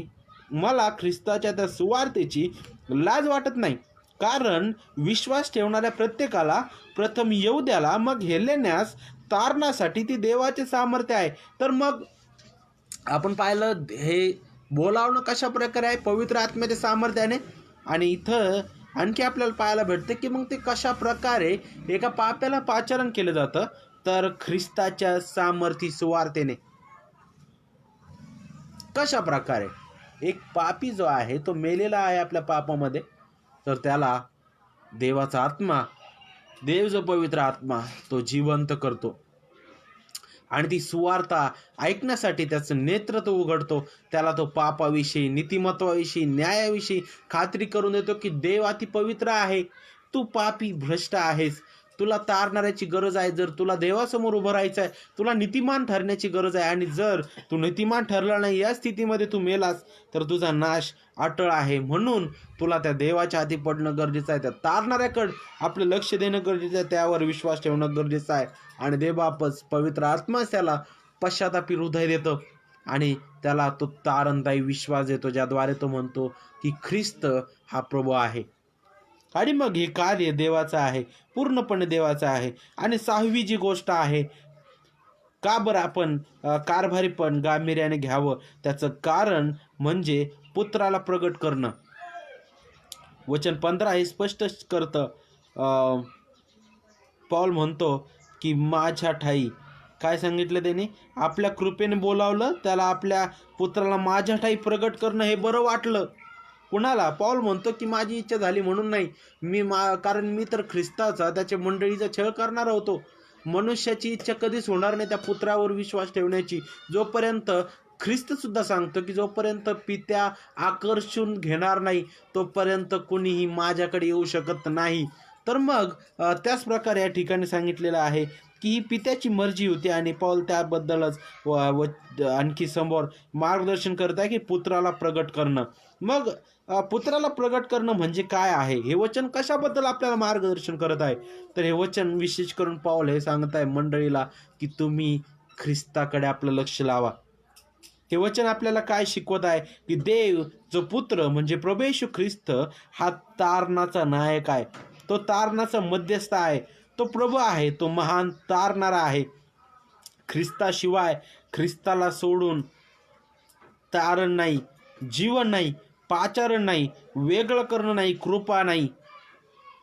त्या सुवार्तेची लाज वाटत नाही. कारण विश्वास ठेवणाऱ्या प्रत्येकाला, प्रथम यहूद्याला मग हेलेन्यास, तारणासाठी ती देवाचे सामर्थ्य आहे. तर मग आपण पाहिलं हे बोलावणं कशा प्रकारे आहे? पवित्र आत्म्याच्या सामर्थ्याने. आणि इथं आणखी आपल्याला पाहायला भेटतं की मग ते कशा प्रकारे एका पाप्याला पाचारण केलं जातं, तर ख्रिस्ताच्या सामर्थी सुवार्तेने. कशा प्रकारे? एक पापी जो आहे तो मेलेला आहे आपल्या पापामध्ये, तर त्याला देवाचा आत्मा, देव जो पवित्र आत्मा, तो जिवंत करतो. आणि ती सुवार्ता ऐकण्यासाठी त्याचं नेतृत्व उघडतो. त्याला तो पापाविषयी, नीतिमत्वाविषयी, न्यायाविषयी खात्री करून देतो की देव अति पवित्र आहे, तू पापी भ्रष्ट आहेस, तुला तारणाऱ्याची गरज आहे. जर तुला देवासमोर उभं राहायचं आहे, तुला नीतिमान ठरण्याची गरज आहे. आणि जर तू नीतिमान ठरला नाही, या स्थितीमध्ये तू मेलास, तर तुझा नाश अटळ आहे. म्हणून तुला त्या देवाच्या हाती पडणं गरजेचं आहे. त्या तारणाऱ्याकडं आपलं लक्ष देणं गरजेचं आहे, त्यावर विश्वास ठेवणं गरजेचं आहे. आणि देवबापच, पवित्र आत्माच त्याला पश्चातापी हृदय देतं आणि त्याला तो तारणदायी विश्वास देतो, ज्याद्वारे तो म्हणतो की ख्रिस्त हा प्रभू आहे. आणि मग हे कार्य देवाचं आहे, पूर्णपणे देवाचं आहे. आणि 6वी जी गोष्ट आहे, का बरं आपण कारभारीपण गांभीर्याने घ्यावं, त्याचं कारण म्हणजे पुत्राला प्रगट करणं. वचन 15 हे स्पष्ट करतं. पौल म्हणतो की माझ्या ठाई, काय सांगितलं त्याने? आपल्या कृपेने बोलावलं, त्याला आपल्या पुत्राला माझ्या ठाई प्रगट करणं हे बरं वाटलं. कुणाला? पौल म्हणतो की माझी इच्छा झाली म्हणून नाही, कारण मी तर ख्रिस्ताचा, त्याच्या मंडळीचा छळ करणार होतो. मनुष्याची इच्छा कधीच होणार नाही त्या पुत्रावर विश्वास ठेवण्याची, जोपर्यंत ख्रिस्त सुद्धा सांगतो की जोपर्यंत पित्या आकर्षून घेणार नाही, तोपर्यंत कोणीही माझ्याकडे येऊ शकत नाही. तर मग त्याच प्रकारे या ठिकाणी सांगितलेलं आहे की ही पित्याची मर्जी होती आणि पौल त्याबद्दलच आणखी समोर मार्गदर्शन करत आहे की पुत्राला प्रगट करणं. मग पुत्राला प्रगट करणं म्हणजे काय आहे, हे वचन कशाबद्दल आपल्याला मार्गदर्शन करत आहे? तर हे वचन विशेष करून पौल हे सांगत आहे मंडळीला की तुम्ही ख्रिस्ताकडे आपलं लक्ष लावा. हे वचन आपल्याला काय शिकवत आहे की देव जो पुत्र म्हणजे प्रभू येशू ख्रिस्त हा तारणाचा नायक आहे, तो तारणाचा मध्यस्थ आहे, तो प्रभू आहे, तो महान तारणारा आहे. ख्रिस्ताशिवाय, ख्रिस्ताला सोडून तारण नाही, जीवन नाही, पाचारण नाही, वेगळं करणं नाही, कृपा नाही.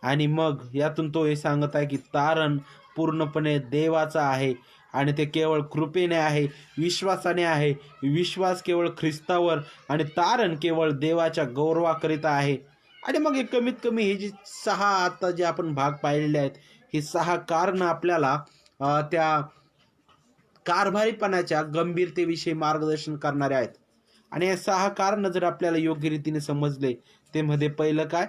आणि मग यातून तो हे सांगत आहे की तारण पूर्णपणे देवाचा आहे आणि ते केवळ कृपेने आहे, विश्वासाने आहे. विश्वास केवळ ख्रिस्तावर आणि तारण केवळ देवाच्या गौरवाकरिता आहे. आणि मग हे कमीत कमी हे जे 6 आता जे आपण भाग पाहिलेले आहेत, हे 6 कारणं आपल्याला त्या कारभारीपणाच्या गंभीरतेविषयी मार्गदर्शन करणारे आहेत. आणि हे 6 कारणं जर आपल्याला योग्य रीतीने समजले, ते मध्ये पहिलं काय,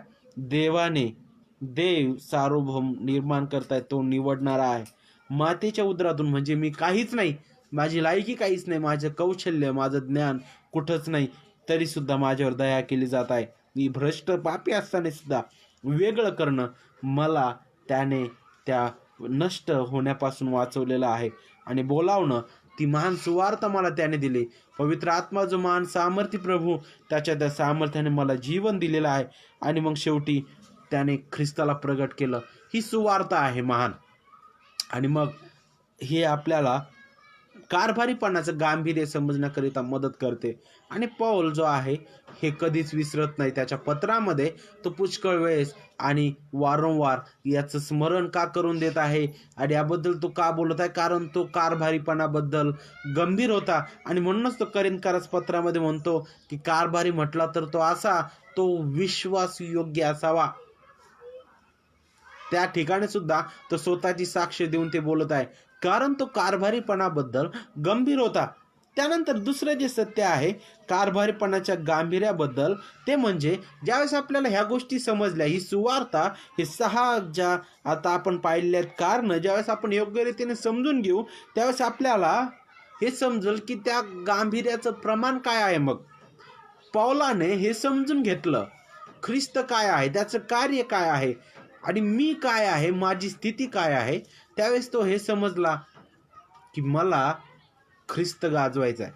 देव सार्वभौम निर्माण करतायत, तो निवडणारा आहे. मातेच्या उदरातून म्हणजे मी काहीच नाही, माझी लायकी काहीच नाही, माझं कौशल्य, माझं ज्ञान कुठंच नाही, तरी सुद्धा माझ्यावर दया केली जात आहे. मी भ्रष्ट पापी असताना सुद्धा वेगळं करणं मला त्याने त्या नष्ट होण्यापासून वाचवलेलं आहे. आणि बोलावणं, ती महान सुवार्ता मला त्याने दिली. पवित्र आत्मा जो महान सामर्थ्य प्रभू, त्या सामर्थ्याने मला जीवन दिलेलं आहे. आणि मग शेवटी त्याने ख्रिस्ताला प्रगट केलं. ही सुवार्ता आहे महान. आणि मग हे आपल्याला कारभारीपणाचं गांभीर्य समजण्याकरिता मदत करते. आणि पौल जो आहे हे कधीच विसरत नाही. त्याच्या पत्रामध्ये तो पुष्कळ वेळेस आणि वारंवार याचं स्मरण का करून देत आहे आणि याबद्दल तो का बोलत आहे, कारण तो कारभारीपणाबद्दल गंभीर होता. आणि म्हणूनच तो करिंथकारास पत्रामध्ये म्हणतो की कारभारी म्हटला तर तो असा, तो विश्वासयोग्य असावा. त्या ठिकाणी सुद्धा तो स्वतःची साक्ष देऊन ते बोलत आहे, कारण तो कारभारीपणाबद्दल गंभीर होता. त्यानंतर दुसरं जे सत्य आहे कारभारीपणाच्या गांभीर्याबद्दल, ते म्हणजे ज्यावेळेस आपल्याला ह्या गोष्टी समजल्या, ही सुवार्ता, हे 6 ज्या आता आपण पाहिलेल्या आहेत कारणं ज्यावेळेस आपण योग्य रीतीने समजून घेऊ, त्यावेळेस आपल्याला हे समजेल की त्या गांभीर्याचं प्रमाण काय आहे. मग पौलाने हे समजून घेतलं, ख्रिस्त काय आहे, त्याचं कार्य काय आहे आणि मी काय आहे, माझी स्थिती काय आहे. त्यावेळेस तो हे समजला की मला ख्रिस्त गाजवायचा आहे.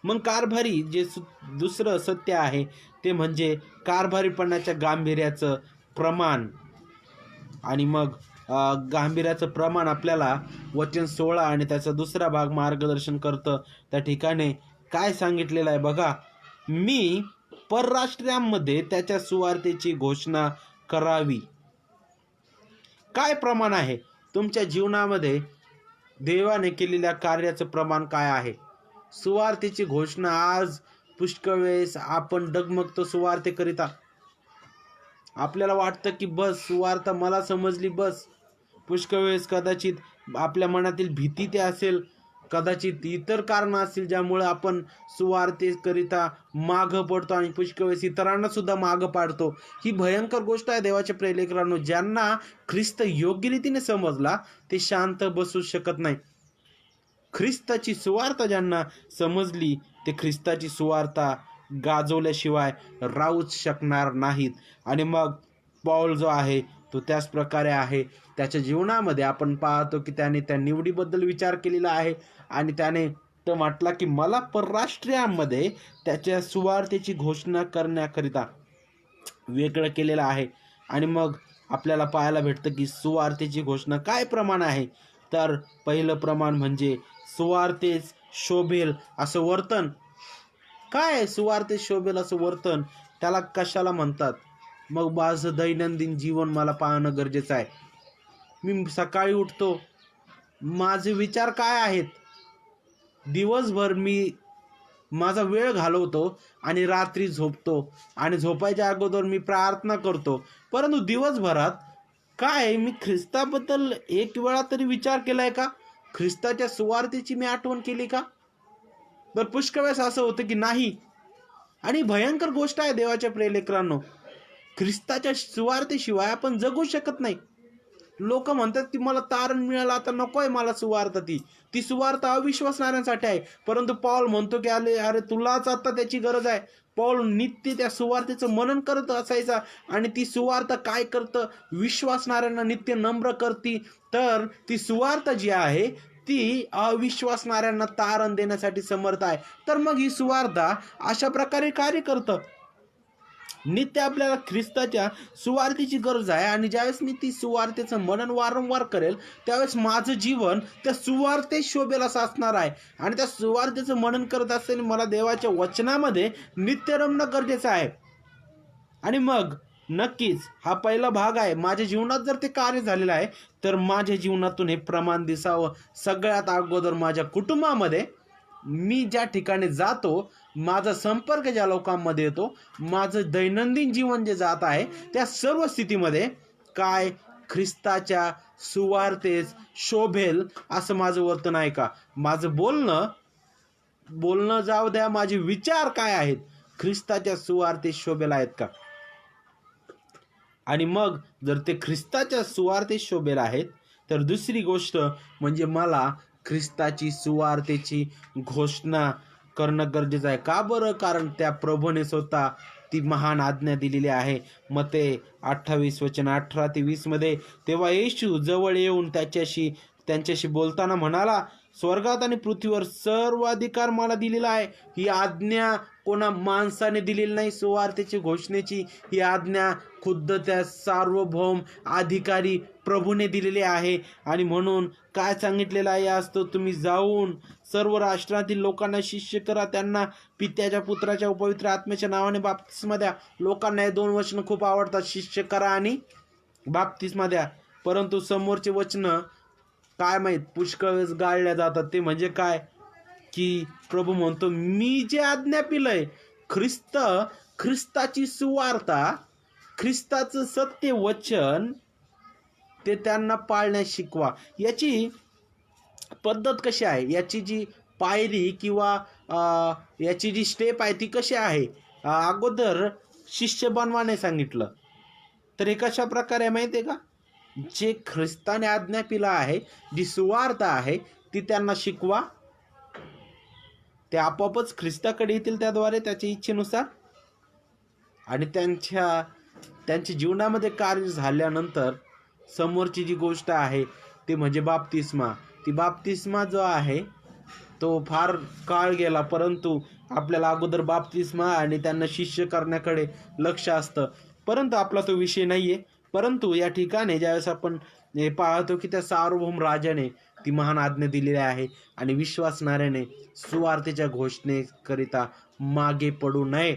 मग कारभारी जे दुसरं सत्य आहे ते म्हणजे कारभारीपणाच्या गांभीर्याचं प्रमाण. आणि मग गांभीर्याचं प्रमाण आपल्याला वचन 16 आणि त्याचा दुसरा भाग मार्गदर्शन करतं. त्या ठिकाणी काय सांगितलेलं आहे बघा, मी परराष्ट्रांमध्ये त्याच्या सुवार्तेची घोषणा करावी. काय प्रमाण आहे तुमच्या जीवनामध्ये? देवाने केलेल्या कार्याचं प्रमाण काय आहे? सुवार्तेची घोषणा. आज पुष्कळ वेळेस आपण डगमगतो सुवार्तेकरिता. आपल्याला वाटतं की बस सुवार्ता मला समजली बस. पुष्कळ वेळेस कदाचित आपल्या मनातील भीती ते असेल, कदाचित इतर कारणं असतील ज्यामुळे आपण सुवार्तेकरिता मागं पडतो आणि पुष्कळ वेळेस इतरांना सुद्धा मागं पाडतो. ही भयंकर गोष्ट आहे देवाच्या प्रेलेकरांनो. ज्यांना ख्रिस्त योग्य रीतीने समजला ते शांत बसू शकत नाही. ख्रिस्ताची सुवार्ता ज्यांना समजली ते ख्रिस्ताची सुवार्ता गाजवल्याशिवाय राहूच शकणार नाहीत. आणि मग पौल जो आहे तो त्याच प्रकारे आहे. त्याच्या जीवनामध्ये आपण पाहतो की त्याने त्या निवडीबद्दल विचार केलेला आहे आणि त्याने तो म्हटला की मला परराष्ट्रीयांमध्ये त्याच्या सुवार्तेची घोषणा करण्याकरिता वेगळं केलेलं आहे. आणि मग आपल्याला पाहायला भेटतं की सुवार्तेची घोषणा काय प्रमाण आहे. तर पहिलं प्रमाण म्हणजे सुवार्तेस शोभेल असं वर्तन. काय सुवार्तेस शोभेल असं वर्तन, त्याला कशाला म्हणतात? मग माझं दैनंदिन जीवन मला पाहणं गरजेचं आहे. मी सकाळी उठतो, माझे विचार काय आहेत, दिवसभर मी माझा वेळ घालवतो आणि रात्री झोपतो आणि झोपायच्या अगोदर मी प्रार्थना करतो. परंतु दिवसभरात काय मी ख्रिस्ताबद्दल एक वेळा तरी विचार केलाय का? ख्रिस्ताच्या सुवार्तेची मी आठवण केली का? तर पुष्कळ वेळेस असं होतं की नाही. आणि भयंकर गोष्ट आहे देवाच्या प्रेलेकरांनो, ख्रिस्ताच्या सुवार्तेशिवाय आपण जगू शकत नाही. लोक म्हणतात की मला तारण मिळालं, आता नकोय मला सुवार्थ. ती सुवार्थ अविश्वासणाऱ्यांसाठी आहे. परंतु पौल म्हणतो की अरे अरे तुलाच आता त्याची गरज आहे. पौल नित्य त्या सुवार्थेचं मनन करत असायचा आणि ती सुवार्थ काय करतं, विश्वासणाऱ्यांना नित्य नम्र करती. तर ती सुवार्थ जी आहे ती अविश्वासणाऱ्यांना तारण देण्यासाठी समर्थ आहे. तर मग ही सुवार्थ अशा प्रकारे कार्य करतं. नित्य आपल्याला ख्रिस्ताच्या सुवार्थेची गरज आहे आणि ज्यावेळेस मी ती सुवार्थेचं मनन वारंवार करेल त्यावेळेस माझं जीवन त्या सुवार्थेत शोभेल असं असणार आहे. आणि त्या सुवार्थेचं मनन करत असताना मला देवाच्या वचनामध्ये नित्य रमणं गरजेचं आहे. आणि मग नक्कीच हा पहिला भाग आहे. माझ्या जीवनात जर ते कार्य झालेलं आहे तर माझ्या जीवनातून हे प्रमाण दिसावं. सगळ्यात अगोदर माझ्या कुटुंबामध्ये, मी ज्या ठिकाणी जातो, माझा संपर्क ज्या लोकांमध्ये येतो, माझं दैनंदिन जीवन जे जात आहे त्या सर्व स्थितीमध्ये काय ख्रिस्ताच्या सुवार्थेस शोभेल असं माझं वर्तन आहे का? माझं बोलणं जाऊ द्या, माझे विचार काय आहेत, ख्रिस्ताच्या सुवार्थेस शोभेल आहेत का? आणि मग जर ते ख्रिस्ताच्या सुवार्थेस शोभेल आहेत तर दुसरी गोष्ट म्हणजे मला ख्रिस्ताची सुवार्थेची घोषणा करणं गरजेचं आहे. का बरं? कारण त्या प्रभूने स्वतः ती महान आज्ञा दिलेली आहे. मत्ते 28:18-20 मध्ये, तेव्हा येशू जवळ येऊन त्यांच्याशी बोलताना म्हणाला, स्वर्गात आणि पृथ्वीवर सर्व अधिकार मला दिलेला आहे. ही आज्ञा कोणा माणसाने दिलेली नाही. सुवार्थेची घोषणेची ही आज्ञा खुद्द त्या सार्वभौम अधिकारी प्रभूने दिलेली आहे. आणि म्हणून काय सांगितलेलं आहे असतं, तुम्ही जाऊन सर्व राष्ट्रातील लोकांना शिष्य करा, त्यांना पित्याच्या, पुत्राच्या व पवित्र आत्म्याच्या नावाने बाप्तिस्मा द्या. लोकांना हे 2 वचनं खूप आवडतात, शिष्य करा आणि बाप्तिस्मा द्या. परंतु समोरचे वचनं काय माहीत पुष्कळ वेळेस गाळल्या जातात. ते म्हणजे काय की प्रभू म्हणतो, मी जे आज्ञा पिलंय, ख्रिस्ताची सुवार्ता, ख्रिस्ताचं सत्य वचन, ते त्यांना पाळण्यास शिकवा. याची पद्धत कशी आहे, याची जी पायरी किंवा याची जी स्टेप आहे ती कशी आहे? अगोदर शिष्य बनवाने सांगितलं. तर हे कशा प्रकारे माहिती आहे का? जे ख्रिस्ताने आज्ञा पिला आहे, जी सुवार्थ आहे ती त्यांना शिकवा. ते आपोआपच ख्रिस्ताकडे येतील त्याद्वारे, त्याच्या इच्छेनुसार. आणि त्यांच्या जीवनामध्ये कार्य झाल्यानंतर समोरची जी गोष्ट आहे ती म्हणजे बाप्तिस्मा. ती बाप्तिस्मा जो आहे तो फार काळ गेला, परंतु आपल्याला अगोदर बाप्तिस्मा आणि त्यांना शिष्य करण्याकडे लक्ष असतं. परंतु आपला तो विषय नाही आहे. परंतु या ठिकाणी ज्यावेळेस आपण हे पाहतो की त्या सार्वभौम राजाने ती महान आज्ञा दिलेली आहे आणि विश्वासणाऱ्याने सुवार्थेच्या घोषणेकरिता मागे पडू नये.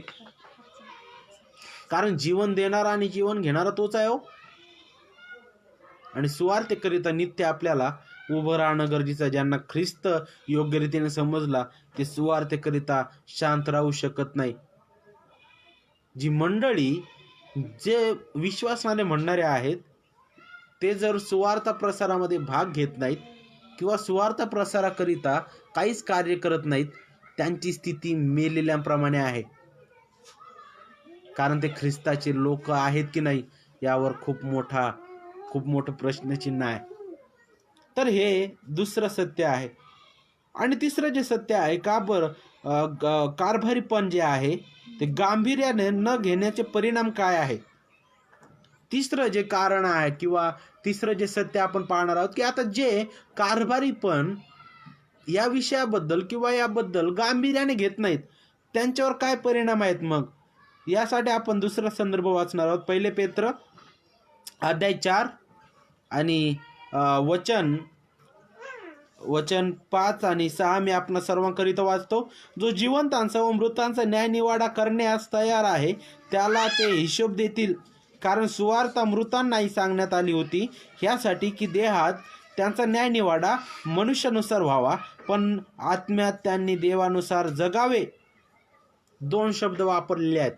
कारण जीवन देणारा आणि जीवन घेणारा तोच आहे हो. आणि सुवार्थेकरिता नित्य आपल्याला उभं राहणं गरजेचं आहे. ज्यांना ख्रिस्त योग्य रीतीने समजला ते सुवार्थेकरिता शांत राहू शकत नाही. जी मंडळी, जे विश्वासणारे म्हणणारे आहेत, ते जर सुवार्थ प्रसारामध्ये भाग घेत नाहीत किंवा सुवार्थ प्रसाराकरिता काहीच कार्य करत नाहीत, त्यांची स्थिती मेलेल्यांप्रमाणे आहे. कारण ते ख्रिस्ताचे लोक आहेत की नाही यावर खूप मोठं प्रश्नचिन्ह आहे. तर हे दुसरं सत्य आहे. आणि तिसरं जे सत्य आहे, का बरं कारभारीपण जे आहे ते गांभीर्याने न घेण्याचे परिणाम काय आहे? तिसरं जे कारण आहे किंवा तिसरं जे सत्य आपण पाहणार आहोत की आता जे कारभारीपण या विषयाबद्दल किंवा याबद्दल गांभीर्याने घेत नाहीत त्यांच्यावर काय परिणाम आहेत. मग यासाठी आपण दुसरा संदर्भ वाचणार आहोत. 1 पेत्र अध्याय 4 आणि वचन 5 आणि 6 मी आपणा सर्वांकरिता वाचतो. जो जिवंतांचा व मृतांचा न्यायनिवाडा करण्यास तयार आहे त्याला ते हिशोब देतील. कारण सुवार्थ मृतांनाही सांगण्यात आली होती, ह्यासाठी की देहात त्यांचा न्यायनिवाडा मनुष्यानुसार व्हावा, पण आत्म्यात त्यांनी देवानुसार जगावे. 2 शब्द वापरलेले आहेत.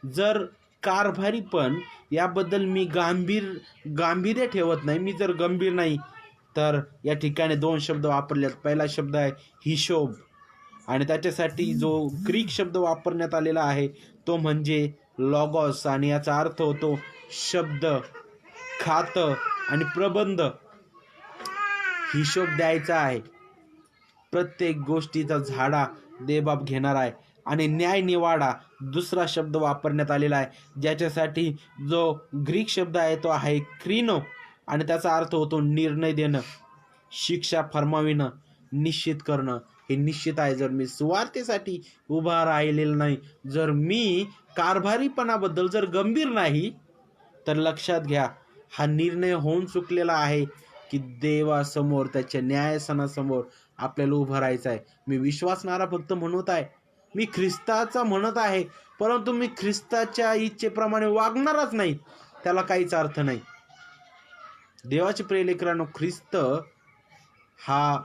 जर कारभारीपण याबद्दल मी गांभीर्य ठेवत नाही, मी जर गंभीर नाही, तर या ठिकाणी 2 शब्द वापरले आहेत. पहिला शब्द आहे हिशोब आणि त्याच्यासाठी जो ग्रीक शब्द वापरण्यात आलेला आहे तो म्हणजे लॉगॉस आणि याचा अर्थ होतो शब्द, खातं आणि प्रबंध हिशोब द्यायचा आहे. प्रत्येक गोष्टीचा झाडा देवबाप घेणार आहे. आणि न्याय निवाडा दुसरा शब्द वापरण्यात आलेला आहे, ज्याच्यासाठी जो ग्रीक शब्द आहे तो आहे क्रिनो आणि त्याचा अर्थ होतो निर्णय देणं, शिक्षा फरमाविणं, निश्चित करणं. हे निश्चित आहे. जर मी सुवार्थेसाठी उभा राहिलेलं नाही, जर मी कारभारीपणाबद्दल जर गंभीर नाही, तर लक्षात घ्या हा निर्णय होऊन चुकलेला आहे की देवासमोर त्याच्या न्यायासनासमोर आपल्याला उभं राहायचं आहे. मी विश्वासणारा फक्त म्हणत आहे, मी ख्रिस्ताचा म्हणत आहे, परंतु मी ख्रिस्ताच्या इच्छेप्रमाणे वागणारच नाही, त्याला काहीच अर्थ नाही. देवाचे प्रिय लेकरांनो, ख्रिस्त हा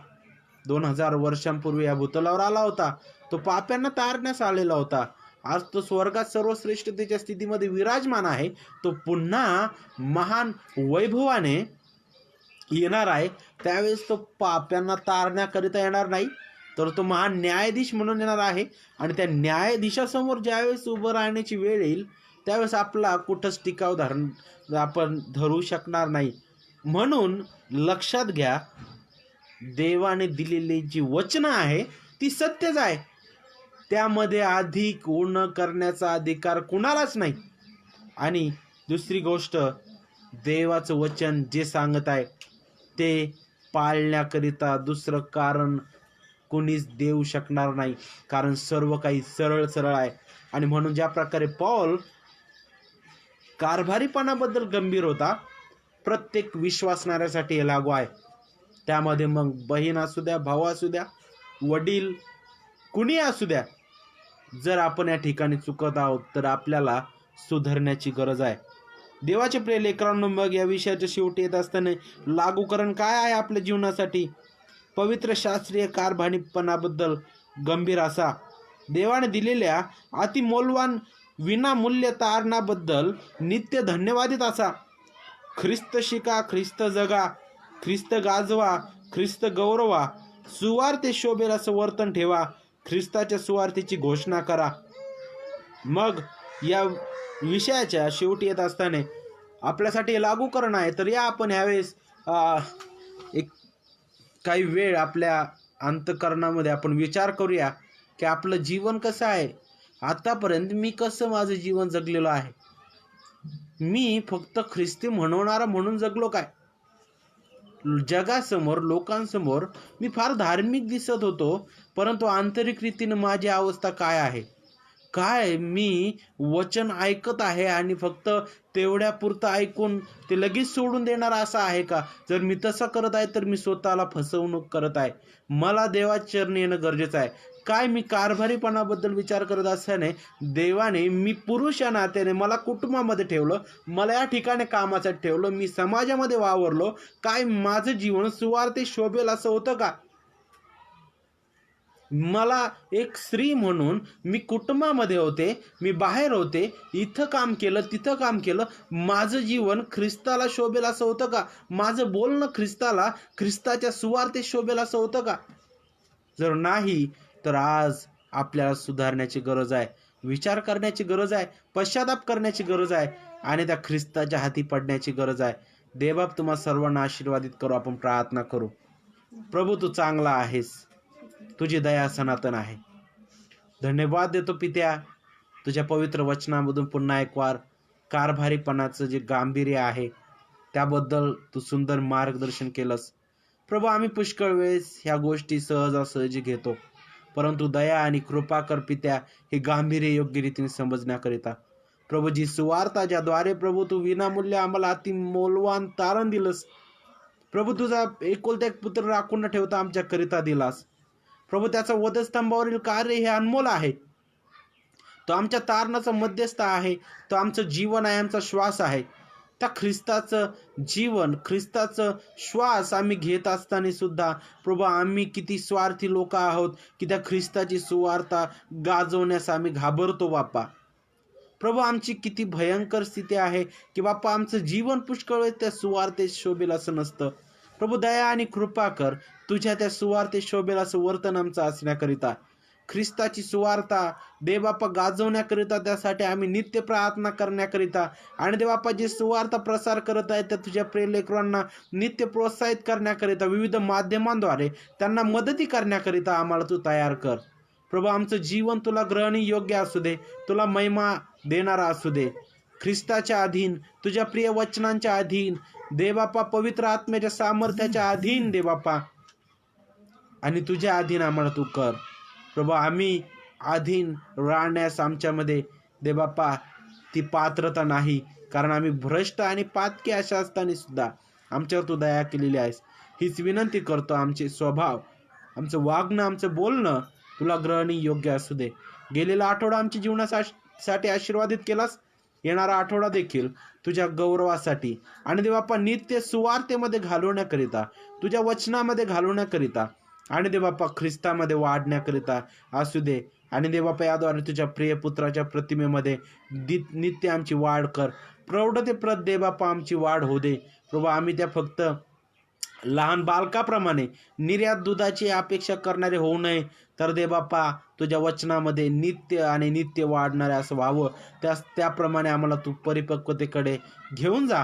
2000 वर्षांपूर्वी या भूतलावर आला होता. तो पाप्यांना तारण्यास आलेला होता. आज तो स्वर्गात सर्वश्रेष्ठतेच्या स्थितीमध्ये विराजमान आहे. तो पुन्हा महान वैभवाने येणार आहे. त्यावेळेस तो पाप्यांना तारण्याकरिता येणार नाही, तर तो महान न्यायाधीश म्हणून येणार आहे. आणि त्या न्यायाधीशासमोर ज्यावेळेस उभं राहण्याची वेळ येईल, त्यावेळेस आपला कुठंच टिकाव आपण धरू शकणार नाही. म्हणून लक्षात घ्या, देवाने दिलेली जी वचनं आहे ती सत्यच आहे. त्यामध्ये अधिक उणं करण्याचा अधिकार कुणालाच नाही. आणि दुसरी गोष्ट, देवाचं वचन जे सांगत आहे ते पाळण्याकरिता दुसरं कारण कोणीच देऊ शकणार नाही, कारण सर्व काही सरळ सरळ आहे. आणि म्हणून ज्या प्रकारे पौल कारभारीपणाबद्दल गंभीर होता, प्रत्येक विश्वासणाऱ्यासाठी हे लागू आहे. त्यामध्ये मग बहीण असू द्या, भाऊ असू द्या, वडील कुणी असू द्या, जर आपण या ठिकाणी चुकत आहोत तर आपल्याला सुधारण्याची गरज आहे. देवाचे प्रिय लेकरांनो, मग या विषयाच्या शेवटी येत असताना लागूकरण काय आहे आपल्या जीवनासाठी? पवित्र शास्त्रीय कारभारीपणाबद्दल गंभीर असा, देवाने दिलेल्या अतिमौल्यवान विनामूल्य तारणाबद्दल नित्य धन्यवादित असा, ख्रिस्त शिका, ख्रिस्त जगा, ख्रिस्त गाजवा, ख्रिस्त गौरवा, सुवार्ते शोभेल असं वर्तन ठेवा, ख्रिस्ताच्या सुवार्थेची घोषणा करा. मग या विषयाच्या शेवटी येत असताना आपल्यासाठी लागूकरण आहे. तर या आपण ह्यावेळेस एक काही वेळ आपल्या अंतःकरणामध्ये आपण विचार करूया की आपलं जीवन कसं आहे. आतापर्यंत मी कसं माझं जीवन जगलेलं आहे? मी फक्त ख्रिस्ती म्हणवणारा म्हणून जगलो काय? जगासमोर, लोकांसमोर मी फार धार्मिक दिसत होतो, परंतु आंतरिक रीतीने माझी अवस्था काय आहे? काय मी वचन ऐकत आहे आणि फक्त तेवढ्या पुरतं ऐकून ते लगेच सोडून देणार असं आहे का? जर मी तसं करत आहे तर मी स्वतःला फसवणूक करत आहे. मला देवाच्या चरणी येणं गरजेचं आहे. काय मी कारभारीपणाबद्दल विचार करत असल्याने देवाने मी पुरुष या नात्याने मला कुटुंबामध्ये ठेवलं, मला या ठिकाणी कामासाठी ठेवलं, मी समाजामध्ये वावरलो. काय माझं जीवन सुवार्थे शोभेल असं होतं का? मला एक स्त्री म्हणून मी कुटुंबामध्ये होते, मी बाहेर होते, इथं काम केलं, तिथं काम केलं, माझं जीवन ख्रिस्ताला शोभेल असं होतं का? माझं बोलणं ख्रिस्ताच्या सुवार्थे शोभेल असं होतं का? जर नाही तर आज आपल्याला सुधारण्याची गरज आहे, विचार करण्याची गरज आहे, पश्चाताप करण्याची गरज आहे आणि त्या ख्रिस्ताच्या हाती पडण्याची गरज आहे. देवबाप तुम्हा सर्वांना आशीर्वादित करू. आपण प्रार्थना करू. प्रभू, तू चांगला आहेस, तुझी दया सनातन आहे. धन्यवाद देतो पित्या, तुझ्या पवित्र वचनामधून पुन्हा एक वार कारभारीपणाचं जे गांभीर्य आहे त्याबद्दल तू सुंदर मार्गदर्शन केलंस. प्रभू, आम्ही पुष्कळ वेळेस ह्या गोष्टी सहजासहजी घेतो, परंतु दया आणि कृपा कर पित्या हे गांभीर्य योग्य रीतीने समजण्याकरिता. प्रभू, जी सुवार्ता ज्याद्वारे प्रभू तू विनामूल्य आम्हाला अतिमौल्यवान तारण दिलंस, प्रभू तुझा एकुलता एक पुत्र राखून न ठेवता आमच्याकरिता दिलास. प्रभू, त्याचा वधस्तंभावरील कार्य हे अनमोल आहे. तो आमच्या तारणाचा मध्यस्थ आहे, तो आमचं जीवन आहे, आमचा श्वास आहे. त्या ख्रिस्ताचं जीवन, ख्रिस्ताचं श्वास आम्ही घेत असताना सुद्धा प्रभू आम्ही किती स्वार्थी लोक आहोत की त्या ख्रिस्ताची सुवार्ता गाजवण्यास आम्ही घाबरतो बाप्पा. प्रभू, आमची किती भयंकर स्थिती आहे की बाप्पा आमचं जीवन पुष्कळ वेळ त्या सुवार्तेत शोभेल असं नसतं. प्रभू, दया आणि कृपा कर, तुझ्या त्या सुवार्तेत शोभेल असं वर्तन आमचं असण्याकरिता. ख्रिस्ताची सुवार्ता देवबापा गाजवण्याकरिता, त्यासाठी आम्ही नित्य प्रार्थना करण्याकरिता आणि देवबापा जे सुवार्ता प्रसार करत आहेत त्या तुझ्या प्रिय लेकरांना नित्य प्रोत्साहित करण्याकरिता विविध माध्यमांद्वारे त्यांना मदती करण्याकरिता आम्हाला तू तयार कर. प्रभू, आमचं जीवन तुला ग्रहणी योग्य असू दे, तुला महिमा देणारा असू दे. ख्रिस्ताच्या अधीन, तुझ्या प्रिय वचनांच्या अधीन देवबापा, पवित्र आत्म्याच्या सामर्थ्याच्या अधीन देवबापा, आणि तुझ्या अधीन आम्हाला तू कर. प्रभू, आम्ही अधीन राहण्यास आमच्यामध्ये देवबापा ती पात्रता नाही, कारण आम्ही भ्रष्ट आणि पातकी अशा असताना सुद्धा आमच्यावर तू दया केलेली आहेस. हीच विनंती करतो. आमचे स्वभाव, आमचं वागणं, आमचं बोलणं तुला ग्रहणी योग्य असू दे. गेलेला आठवडा आमच्या जीवनासाठी आशीर्वादित केलास. येणारा आठवडा देखील तुझ्या गौरवासाठी आणि देवबापा नित्य सुवार्तेमध्ये घालवण्याकरिता, तुझ्या वचनामध्ये घालवण्याकरिता आणि देवबापा ख्रिस्तामध्ये वाढण्याकरिता असू दे. आणि देवबापा याद्वारे तुझ्या प्रिय पुत्राच्या प्रतिमेमध्ये नित्य आमची वाढ कर. प्रौढतेप्रत देवबापा आमची वाढ होऊ दे. प्रभू, आम्ही त्या फक्त लहान बालकाप्रमाणे निर्यात दुधाची अपेक्षा करणारे होऊ नये, तर देवबापा तुझ्या वचनामध्ये नित्य आणि नित्य वाढणारे असं व्हावं. त्याप्रमाणे आम्हाला तू परिपक्वतेकडे घेऊन जा.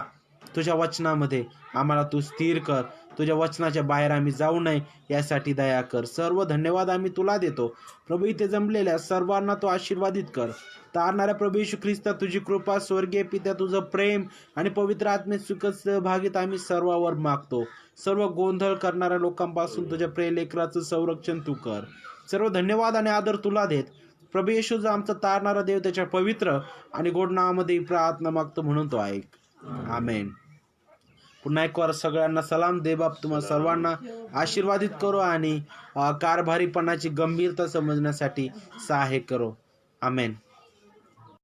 तुझ्या वचनामध्ये आम्हाला तू स्थिर कर. तुझ्या वचनाच्या बाहेर आम्ही जाऊ नये यासाठी दया कर. सर्व धन्यवाद आम्ही तुला देतो. प्रभू, इथे जमलेल्या सर्वांना तू आशीर्वादित कर. तारणाऱ्या प्रभू येशू ख्रिस्ता तुझी कृपा, स्वर्गीय पित्या तुझं प्रेम आणि पवित्र आत्म्यात सुखद सहभागित आम्ही सर्वांवर मागतो. सर्व गोंधळ करणाऱ्या लोकांपासून तुझ्या प्रिय लेकराचं संरक्षण तू कर. सर्व धन्यवाद आणि आदर तुला देत प्रभू येशू, जो आमचा तारणारा देव, त्याच्या पवित्र आणि गोड नावामध्ये प्रार्थना मागतो म्हणून तो ऐक. आमेन. पुन्हा एक वार सगळ्यांना सलाम. देवबाप तुम्हाला सर्वांना आशीर्वादित करो आणि कारभारीपणाची गंभीरता समजण्यासाठी सहाय्य करो. आमेन.